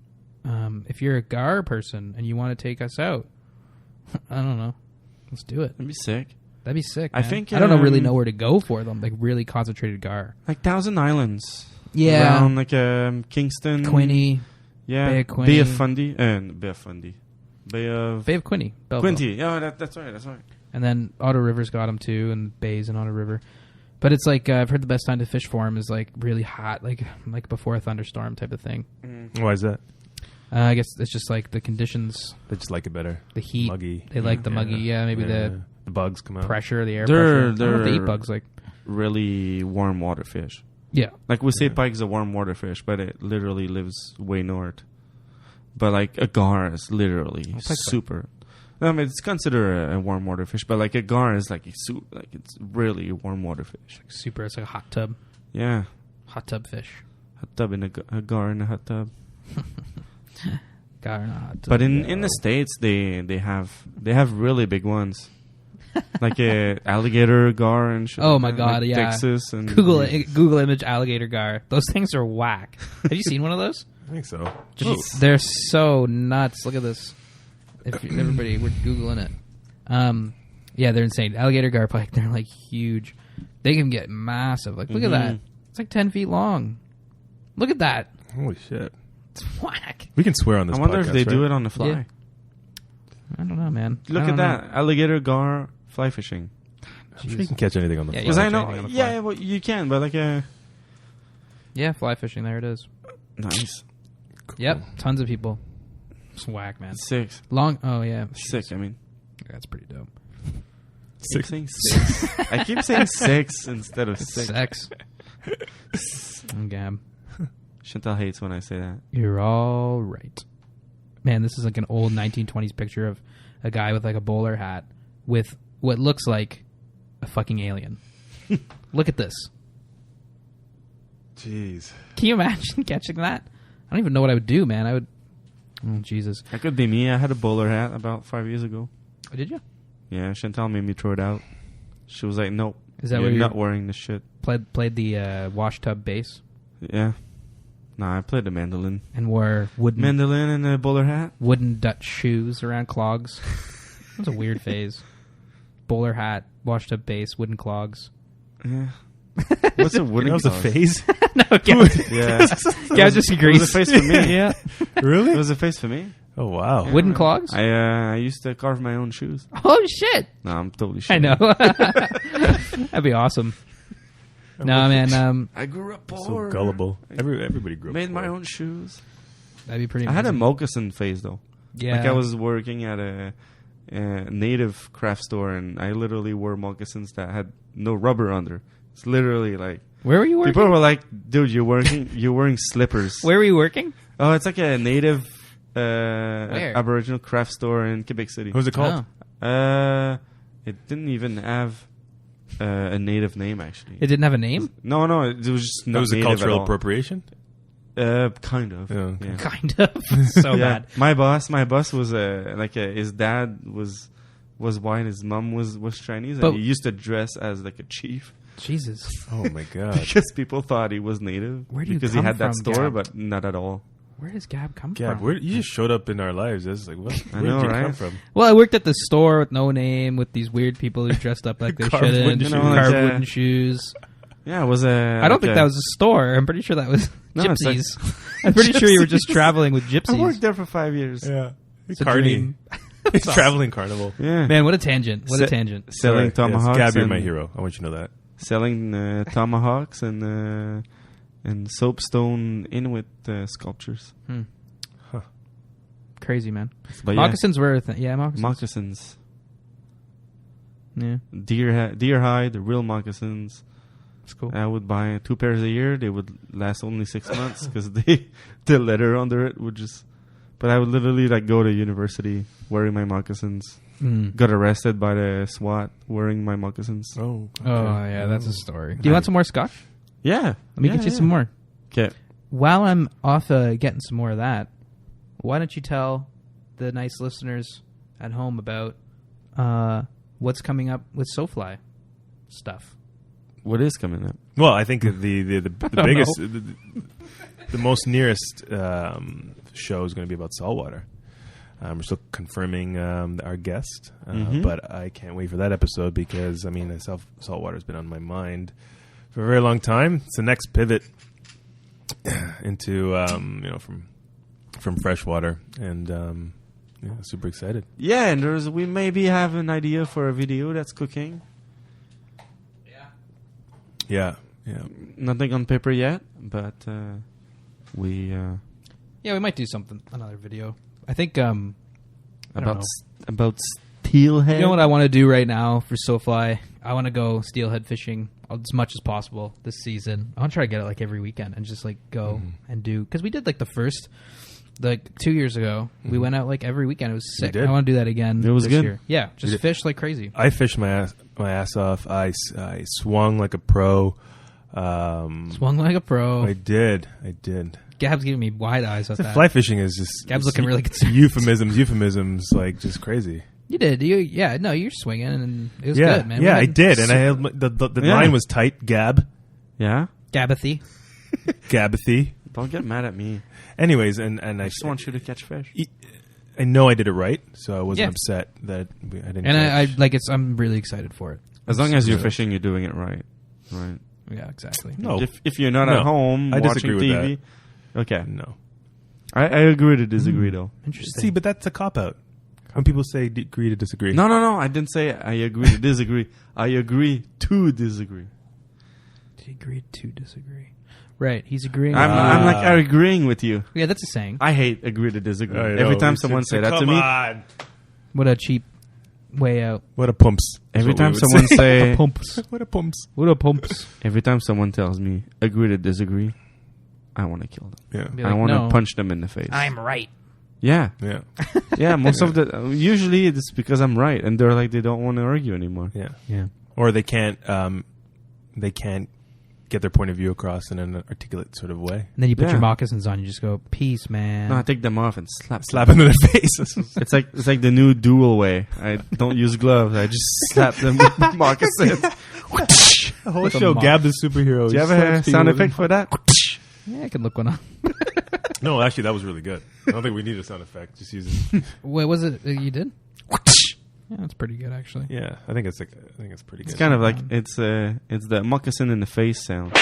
If you're a gar person and you want to take us out, I don't know. Let's do it. That'd be sick. That'd be sick. I man. think, I don't really um, know where to go for them. Like really concentrated gar. Like Thousand Islands. Yeah. Around like Kingston. Quinny, Yeah. Bay of Quinny. Bay of Fundy. Bay of Fundy. Bay of Bay of Quinny, Belleville. Quinty. Yeah, that's right. That's right. And then Otter River's got them too, and Bays and Otter River. But it's like I've heard the best time to fish for them is like really hot, like before a thunderstorm type of thing. Why is that? I guess it's just like the conditions, They just like it better. the heat. Muggy. They like the muggy, yeah. Maybe the bugs come out. the pressure, the air They're- pressure. I don't know if they they're- eat bugs like. Really warm water fish. Yeah, Like we say, Yeah. pike's a warm water fish, but it literally lives way north. But like a gar is literally pike's super. I mean, it's considered a warm water fish, but like a gar is like it's really a warm water fish. super. It's like a hot tub Yeah, fish. hot tub in a gar in a hot tub. Gar in a hot tub. But in the States, they have really big ones, like a alligator gar and shit. Oh like my that, God, like yeah. Texas and Google image alligator gar. Those things are whack. Have you seen one of those? I think so. They're so nuts. Look at this. Everybody, we're Googling it. Yeah, they're insane. Alligator gar pike, they're like huge. They can get massive. Like, look at that. It's like 10 feet long. Look at that. Holy shit. It's whack. We can swear on this I wonder podcast, if they do right? it on the fly. Yeah. I don't know, man. Look I at don't that alligator gar fly fishing. I'm sure you can catch anything on the Yeah, fly. Because I catch know, anything on the yeah, well, you can, but like a Yeah, fly fishing. There it is. nice Yep, tons of people. It's whack, man. 6, Long. Oh yeah, 6. I mean, that's pretty dope. keep saying 6. I keep saying 6 instead of 6. Sex. Gab, Chantal hates when I say that. you're all right. Man, this is like an old 1920s picture of a guy with like a bowler hat with what looks like a fucking alien. Look at this. Jeez. Can you imagine catching that? I don't even know what I would do, man. I would. Oh Jesus! That could be me. I had a bowler hat about 5 years ago. Oh, did you Yeah, Chantal made me throw it out. She was like, "Nope, Is that you're where you're- not wearing this shit." played the wash tub bass Yeah. Nah, I played the mandolin. and wore Mandolin and a bowler hat. wooden Dutch shoes around clogs? That was a weird phase. Bowler hat, wash tub bass, wooden clogs. Yeah. What's a wooden That was a clog? phase? No, Gab, Yeah. Gab just It agrees. was a face for me. Yeah, Really? It was a face for me. Oh, wow. wooden clogs. I used to carve my own shoes. Oh shit! No, I'm totally sure. I know. That'd be awesome. No, man. I grew up So poor. gullible. Everybody grew up. Made my poor. own shoes. That'd be pretty. I had a amazing. moccasin phase though. Yeah. Like I was working at a native craft store, and I literally wore moccasins that had no rubber under. It's literally like Where were you working? people were like, "Dude, you're wearing slippers." Where were you working? Oh, it's like a native Where? Aboriginal craft store in Quebec City. What was it called? Oh. It didn't even have a native name actually. It didn't have a name? No, it was just That not was a native at cultural all. appropriation. Kind of. Yeah, okay. Yeah. Kind of. So Yeah. bad. My boss was his dad was white, his mom was Chinese, But- and he used to dress as like a chief Jesus. Oh my god. because people thought he was native. Where do you because come he had that from, store, Gab? but not at all. Where does Gab come Yeah, from? where you just showed up in our lives. It's like, what? I Where know, did you right? come from? Well, I worked at the store with no name, with these weird people who dressed up like they Carved shouldn't. wooden shoes. Carved Like, wooden shoes. Yeah, it was a. I don't think that was a store. I'm pretty sure that was No, it's like- gypsies. I'm pretty sure you were just traveling with I gypsies. worked there for 5 years. Yeah, It's a Carney. dream. Traveling carnival. Yeah, Man, what a tangent. What a Se- tangent. selling Sorry, tomahawks. Yes, Gab, you're and my hero. I want you to know that. Selling tomahawks and soapstone Inuit sculptures. Hmm. Huh. Crazy, man. But yeah, Moccasins were a thing. Yeah, moccasins. moccasins. Yeah, Deer hide, the real moccasins. it's cool. I would buy 2 pairs a year. They would last only 6 months because the leather under it would just. But I would literally like go to university wearing my moccasins. Mm. Got arrested by the SWAT wearing my moccasins. Oh, Oh, yeah, that's a story. Do you want some more scotch? Yeah, Let me get you some more. Okay. While I'm off getting some more of that, why don't you tell the nice listeners at home about what's coming up with SoFly stuff? What is coming up? Well, I think the don't biggest, the most nearest show is going to be about saltwater. We're still confirming our guest, but I can't wait for that episode because I mean, saltwater has been on my mind for a very long time. It's the next pivot into from freshwater, and yeah, super excited. Yeah, and we maybe have an idea for a video that's cooking. Yeah. Nothing on paper yet, but we Yeah, we might do another video. I think I don't know. about steelhead. You know what I want to do right now for SoFly? I want to go steelhead fishing as much as possible this season. I want to try to get it like every weekend and just like go and do, because we did like the first 2 years ago. We went out like every weekend. It was sick. did? I want to do that again. It was this good. year. Yeah, just did. fish like crazy. I fished my ass off. I swung like a pro. Swung like a pro. I did. Gab's giving me wide eyes at that. Fly fishing is just Gab's looking really concerned. euphemisms, like just crazy. You did. You're swinging, and it was Yeah, good, man. yeah, We I had did, and I held the Yeah. line was tight. Yeah, Gabathy. Gabathy. don't get mad at me. Anyways, and I I just want you to catch fish. I know I did it right, so I wasn't Yeah. upset that I didn't. And I catch. like it's. I'm really excited for it. As long as you're Yeah. fishing, you're doing it right. Right. Yeah, exactly. No, If you're not No. at home I watching disagree with TV, okay. no. I agree to disagree though. Interesting. See, but that's a cop out. When people say agree to disagree, No. I didn't say I agree to disagree. I agree to disagree. He agreed to disagree. Right. He's agreeing. I'm like agreeing with you. Yeah, that's a saying. I hate agree to disagree. I know, Every time we someone should- say that to come me, on. What a cheap way out. What a pumps. every That's what time we would someone say. say, Pumps. What a pumps. What a pumps. every time someone tells me agree to disagree, I want to kill them. Yeah, Be I like, want to no. punch them in the face. right. Yeah, yeah, yeah. Most of the usually it's because I'm right, and they're like they don't want to argue anymore. yeah. Yeah. Or they can't get their point of view across in an articulate sort of way. And then you put Yeah. your moccasins on. You just go, peace, man. No, I take them off and slap. Slap them in the face. It's like the new dual way. I don't use gloves. I just slap them with my moccasins. The whole With a show, mop. Gab the superhero. Do you have He a slaps people sound with- effect for that? Yeah, I can look one up. No, actually, that was really good. I don't think we need a sound effect. Just use it. Wait, was it you did? Yeah, that's pretty good actually. Yeah, I think it's pretty good. It's kind of like it's the moccasin in the face sound.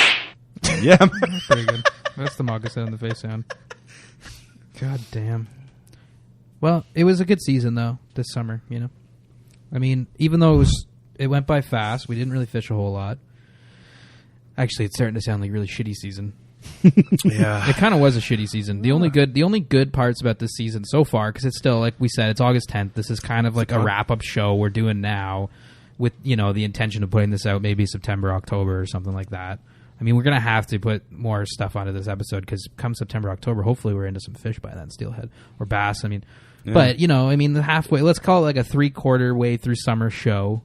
Yeah. That's pretty good. That's the moccasin in the face sound. God damn. Well, it was a good season though this summer. You know, I mean, even though it went by fast, we didn't really fish a whole lot. Actually, it's starting to sound like a really shitty season. yeah. It kind of was a shitty season. The only good parts about this season so far, because it's still, like we said, it's August 10th. This is kind of like a wrap-up show we're doing now with, the intention of putting this out maybe September, October or something like that. I mean, we're going to have to put more stuff onto this episode because come September, October, hopefully we're into some fish by then, steelhead or bass. I mean, but, the halfway, let's call it like a 3/4 way through summer show.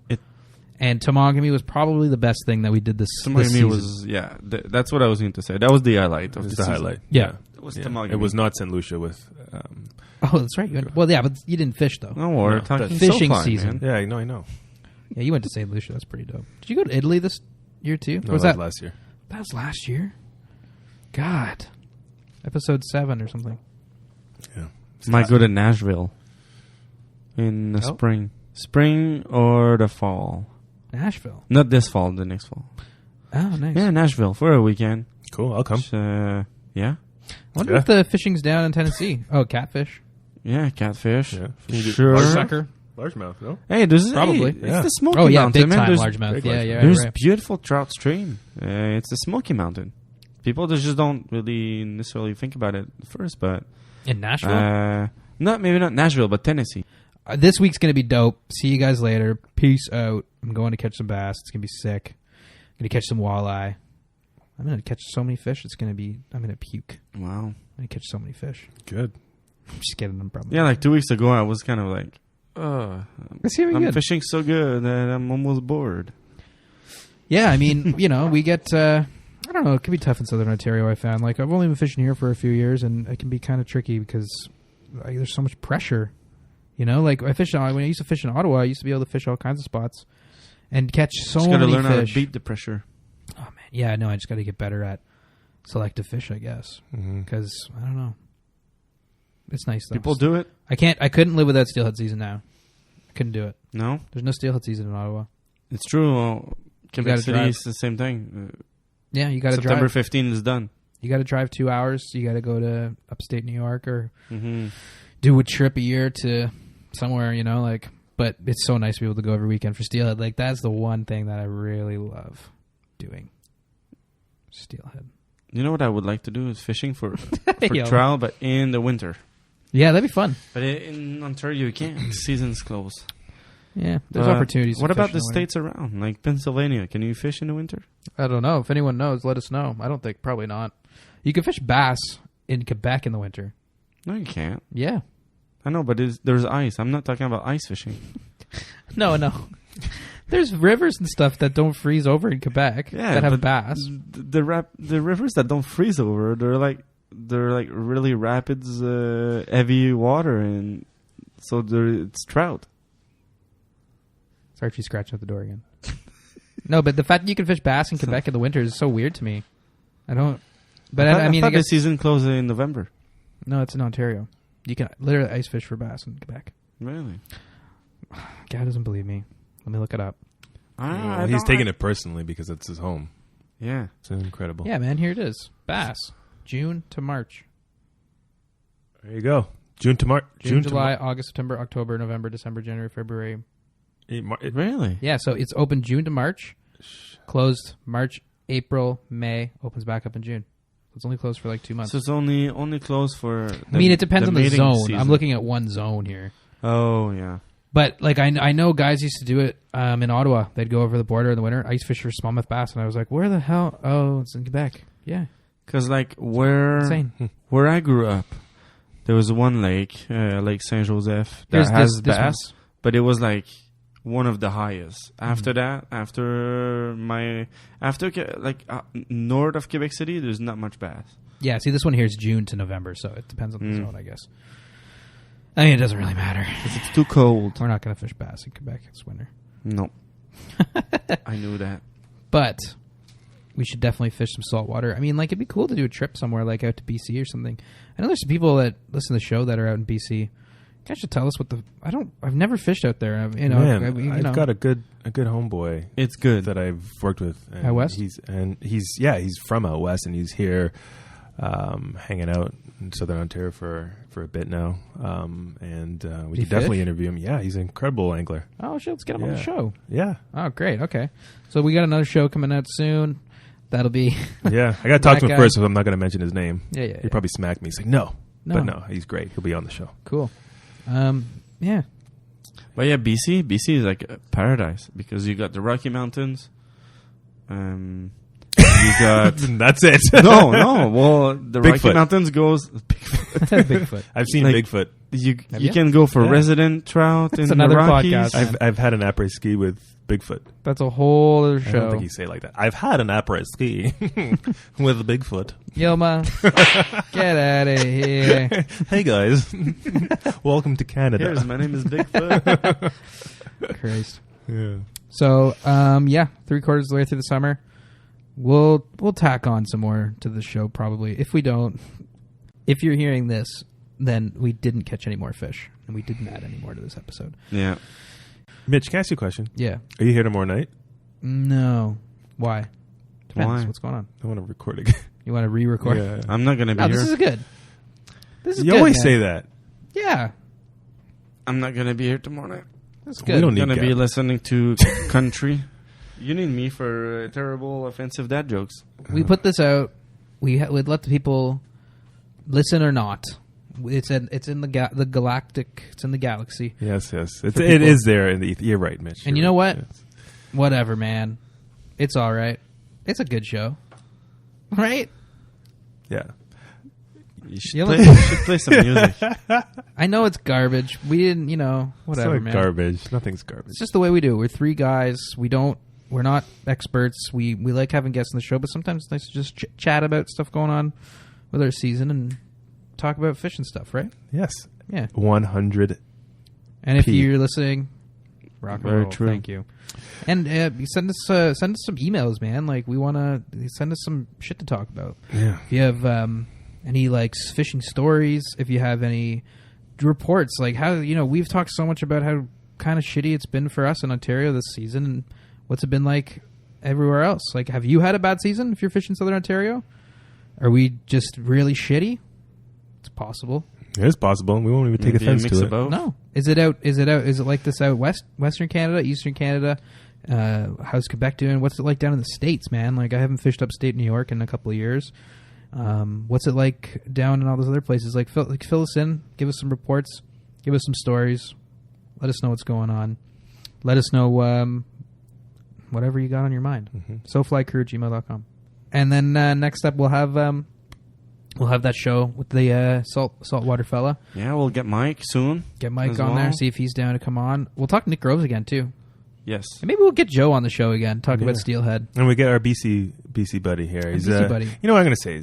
And Temagami was probably the best thing that we did this Temagami season. was that's what I was going to say. That was the highlight of It's the the season. highlight. Yeah. It was Yeah. Temagami. It was not St. Lucia with. Oh, that's right. Well, yeah, but you didn't fish, though. No, we're No, talking that's- Fishing so far, season. man. Yeah, I know. Yeah, you went to St. Lucia. That's pretty dope. Did you go to Italy this year, too? No, Or was that that was last year. That was last year? God. Episode 7 or something. Yeah. Might go to Nashville in the Oh. spring. Spring or the fall. Nashville. Not this fall, the next fall. Oh, nice. Yeah, Nashville for a weekend. Cool. I'll come. Just, yeah. I wonder Yeah. if the fishing's down in Tennessee. Oh, catfish. Yeah, catfish. Yeah. Sure. Sucker. Largemouth, no? Hey, there's Probably. Hey, Yeah. it's the Smoky Oh, yeah, Mountain, big man. time There's, largemouth. big Yeah, largemouth. yeah, there's right. beautiful trout stream. It's the Smoky Mountain. People just don't really necessarily think about it first, but In Nashville? maybe not Nashville, but Tennessee. This week's going to be dope. See you guys later. Peace out. I'm going to catch some bass. It's going to be sick. I'm going to catch some walleye. I'm going to catch so many fish. I'm going to puke. Wow. I'm going to catch so many fish. Good. I'm just kidding. I'm probably. Yeah, like 2 weeks ago, I was kind of like, It's gonna be I'm good. fishing so good that I'm almost bored. Yeah, I mean, we get, I don't know, it can be tough in Southern Ontario, I found. Like, I've only been fishing here for a few years, and it can be kind of tricky because there's so much pressure. Like, when I used to fish in Ottawa, I used to be able to fish all kinds of spots and catch so Just gotta many learn how fish. to beat the pressure. Oh, man. Yeah, no, I just got to get better at selective fish, I guess. Mm-hmm. Because, I don't know. It's nice, though. People do it. I couldn't live without steelhead season now. I couldn't do it. No, There's no steelhead season in Ottawa. it's true. Quebec gotta City drive. is the same thing. Yeah, you got to September drive. 15 is done. You got to drive 2 hours. You got to go to upstate New York or Mm-hmm. do a trip a year to somewhere, but it's so nice to be able to go every weekend for steelhead. Like, that's the one thing that I really love doing. Steelhead. You know what I would like to do is fishing for Yo. trout, but in the winter. Yeah, that'd be fun. But in Ontario, you can't. The season's closed. Yeah, there's opportunities. What to about fish in the winter. states around, like Pennsylvania? Can you fish in the winter? I don't know. If anyone knows, let us know. I don't think, probably not. You can fish bass in Quebec in the winter. No, you can't. Yeah. I know, but there's ice. I'm not talking about ice fishing. No. There's rivers and stuff that don't freeze over in Quebec that have but bass. The rivers that don't freeze over, they're like really rapids, heavy water, and so it's trout. Sorry if you scratching at the door again. No, but the fact that you can fish bass in Quebec in the winter is so weird to me. I don't. But I mean, I thought the guess season closes in November. no, it's in Ontario. You can literally ice fish for bass in Quebec. Really? God doesn't believe me. Let me look it up. Well, he's taking it personally because it's his home. Yeah. It's incredible. Yeah, man, here it is. Bass, June to March. There you go. June to March. June, July, August, September, October, November, December, January, February. Really? Yeah, so it's open June to March, closed March, April, May, opens back up in June. So it's only closed for like 2 months. So it's only closed for. I mean, it depends on the mating zone. season. I'm looking at one zone here. Oh yeah. But like I know guys used to do it in Ottawa. They'd go over the border in the winter, ice fish for smallmouth bass, and I was like, "Where the hell? Oh, it's in Quebec." Yeah, Because like where I grew up, there was one lake, Lake Saint Joseph, that has this bass, one. but it was like one of the highest. After that, north of Quebec City, there's not much bass. Yeah, see, this one here is June to November, so it depends on the zone, I guess. I mean, it doesn't really matter. It's too cold. We're not going to fish bass in Quebec this winter. No. I knew that. But we should definitely fish some saltwater. I mean, like, it'd be cool to do a trip somewhere, like out to BC or something. I know there's some people that listen to the show that are out in BC. You guys should tell us I've never fished out there. Man, I've got a good homeboy. It's good. That I've worked with. And Out west? He's from out west, and he's here hanging out in Southern Ontario for a bit now. We could definitely interview him. Yeah, he's an incredible angler. Oh, shit, let's get him on the show. Yeah. Oh, great. Okay. So we got another show coming out soon. That'll be... Yeah. I got to talk to him That first, guy. so I'm not going to mention his name. Yeah. He'd probably smack me. He's like, no. No. But no, he's great. He'll be on the show. Cool. Yeah. But yeah, BC is like a paradise because you got the Rocky Mountains. You got That's it. no. Well, the Bigfoot. Rocky Mountains goes. Bigfoot. I've seen Like, Bigfoot. You Have ya? can go for Yeah. resident trout in another the Rockies. podcast. I've had an après ski with Bigfoot. That's a whole other I don't show. think you say it like that. I've had an après ski with Bigfoot. Yilma, get out of here. Hey guys, welcome to Canada. Here's my name is Bigfoot. Christ. Yeah. So, 3/4 of the way through the summer, we'll tack on some more to the show probably. If we don't, if you're hearing this, then we didn't catch any more fish, and we didn't add any more to this episode. Yeah. Mitch, can I ask you a question? Yeah. Are you here tomorrow night? No. Why? Depends. Why? What's going on? I want to record again. You want to re-record? Yeah. I'm not gonna be No, here. this is good. This is You good, always man. say that. Yeah. I'm not gonna be here tomorrow night. That's We good. don't I'm need gonna be Gab. listening to country. You need me for terrible, offensive dad jokes. We put this out. We'd let the people listen or not. It's in the galactic. It's in the galaxy. Yes. It people. is there in the. You're right, Mitch. And You're you know right. what? Yes. Whatever, man. It's all right. It's a good show, right? Yeah. You You should play some music. I know it's garbage. We didn't, whatever, it's not man. garbage. Nothing's garbage. It's just the way we do. We're three guys. We're not experts. We like having guests on the show, but sometimes it's nice to just chat about stuff going on with our season and talk about fish and stuff, right? Yes. Yeah. 100. And if P. you're listening, rock and Very roll. true. Thank you. And you send us some emails, man. Like we want to send us some shit to talk about. Yeah. If you have any like fishing stories, if you have any reports, like how we've talked so much about how kind of shitty it's been for us in Ontario this season, and what's it been like everywhere else? Like, have you had a bad season if you're fishing Southern Ontario? Are we just really shitty? It's possible. It is possible. We won't even take Maybe a offense mix to of it. both. No. Is it out? Is it like this out Western Canada, Eastern Canada? How's Quebec doing? What's it like down in the States, man? Like I haven't fished upstate New York in a couple of years. What's it like down in all those other places? Like fill us in, give us some reports, give us some stories, let us know what's going on. Let us know whatever you got on your mind. SoFlyCrew@gmail.com. And then next up we'll have that show with the saltwater fella. Yeah, we'll get Mike soon. Get Mike As on there, well. see if he's down to come on. We'll talk Nick Groves again too. Yes. And maybe we'll get Joe on the show again, talk about Yeah. Steelhead. And we get our BC buddy here. He's BC buddy. You know what I'm going to say?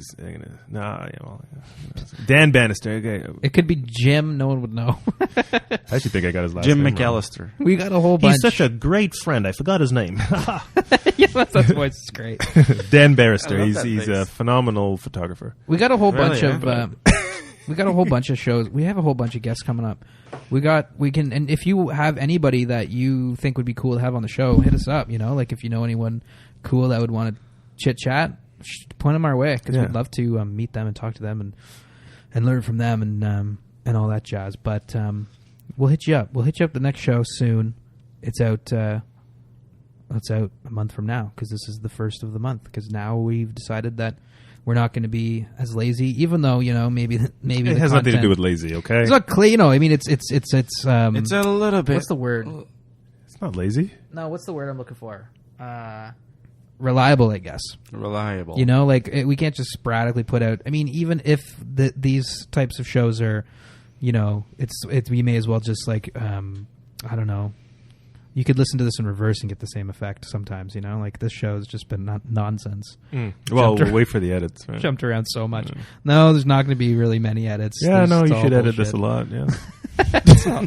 Dan Bannister. Okay. It could be Jim, no one would know. I actually think I got his last Jim name McAllister. We got a whole bunch. He's such a great friend. I forgot his name. yeah, that's voice is great. Dan Barrister. I love He's that a face. phenomenal photographer. We got a whole Really, bunch of yeah? we got a whole bunch of shows. We have a whole bunch of guests coming up. And if you have anybody that you think would be cool to have on the show, hit us up. Like if you know anyone cool that would want to chit chat, point them our way because Yeah. we'd love to meet them and talk to them and learn from them and all that jazz. But we'll hit you up. We'll hit you up the next show soon. It's out. It's out a month from now because this is the first of the month. Because now we've decided that we're not going to be as lazy, even though maybe It the has nothing to content- do with lazy, okay? It's not clear. I mean, it's It's a little bit. what's the word? It's not lazy. No, what's the word I'm looking for? Reliable, I guess. reliable. We can't just sporadically put out. I mean, even if these types of shows are, we may as well just I don't know. You could listen to this in reverse and get the same effect sometimes. Like this show has just been nonsense. Well, Jumped we'll wait for the edits. Right? Jumped around so much. No, there's not going to be really many edits. Yeah, There's- no, it's you all should edit this bullshit. a lot. Yeah.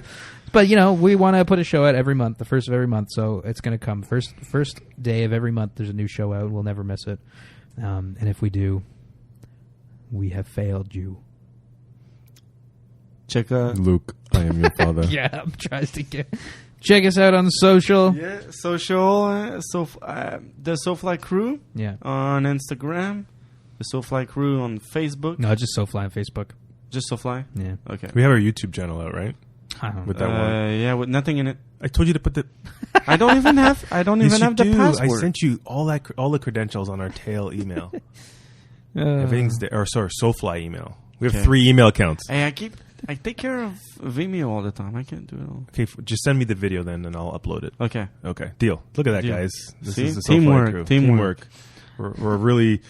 But we want to put a show out every month, the first of every month. So it's going to come first day of every month. There's a new show out. We'll never miss it. And if we do, we have failed you. Check Luke, I am your father. Yeah, tries to get. Check us out on social. Yeah, social. The SoFly Crew Yeah. on Instagram. The SoFly Crew on Facebook. No, just SoFly on Facebook. Just SoFly. Yeah. Okay. We have our YouTube channel out, right? I don't know. With that one. Yeah, with nothing in it. I told you to put the. I don't even have. I don't Yes, even you have the do. password. I sent you all the credentials on our tail email. Uh, Everything's there. Or sorry, SoFly email. We have Okay. 3 email accounts. Hey, I take care of Vimeo all the time. I can't do it all. Okay, just send me the video then, and I'll upload it. Okay. Okay, deal. Look at that, Deal. guys. This See? is the SoFly Teamwork, crew. teamwork. We're really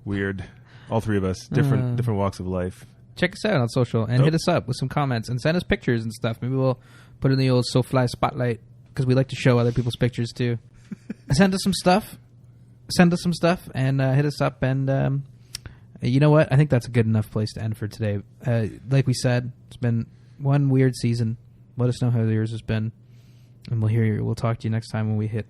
weird. All 3 of us, different walks of life. check us out on social and Nope. hit us up with some comments and send us pictures and stuff. Maybe we'll put in the old SoFly spotlight because we like to show other people's pictures too. Send us some stuff. And hit us up. And you know what? I think that's a good enough place to end for today. Like we said, it's been one weird season. Let us know how yours has been, and we'll talk to you next time when we hit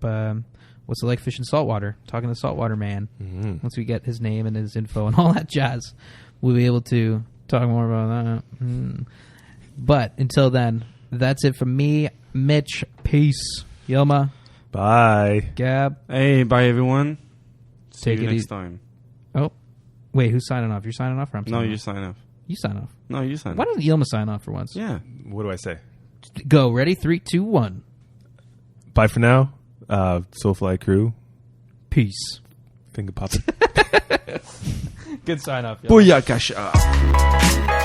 up. What's it like fishing saltwater? Talking to Saltwater Man. Mm-hmm. Once we get his name and his info and all that jazz, we'll be able to talk more about that. But until then, that's it from me, Mitch. Peace. Yilma. Bye. Gab. Hey, bye everyone. See Take you it next easy. time. Oh, wait. Who's signing off? You're signing off, or I'm No, signing you off? sign off. You sign off. No, you sign Why off. doesn't Yilma sign off for once? Yeah. What do I say? Go. Ready? 3, 2, 1. Bye for now. Soulfly crew. Peace. Finger popping. Good sign off. Yilma. Booyakasha.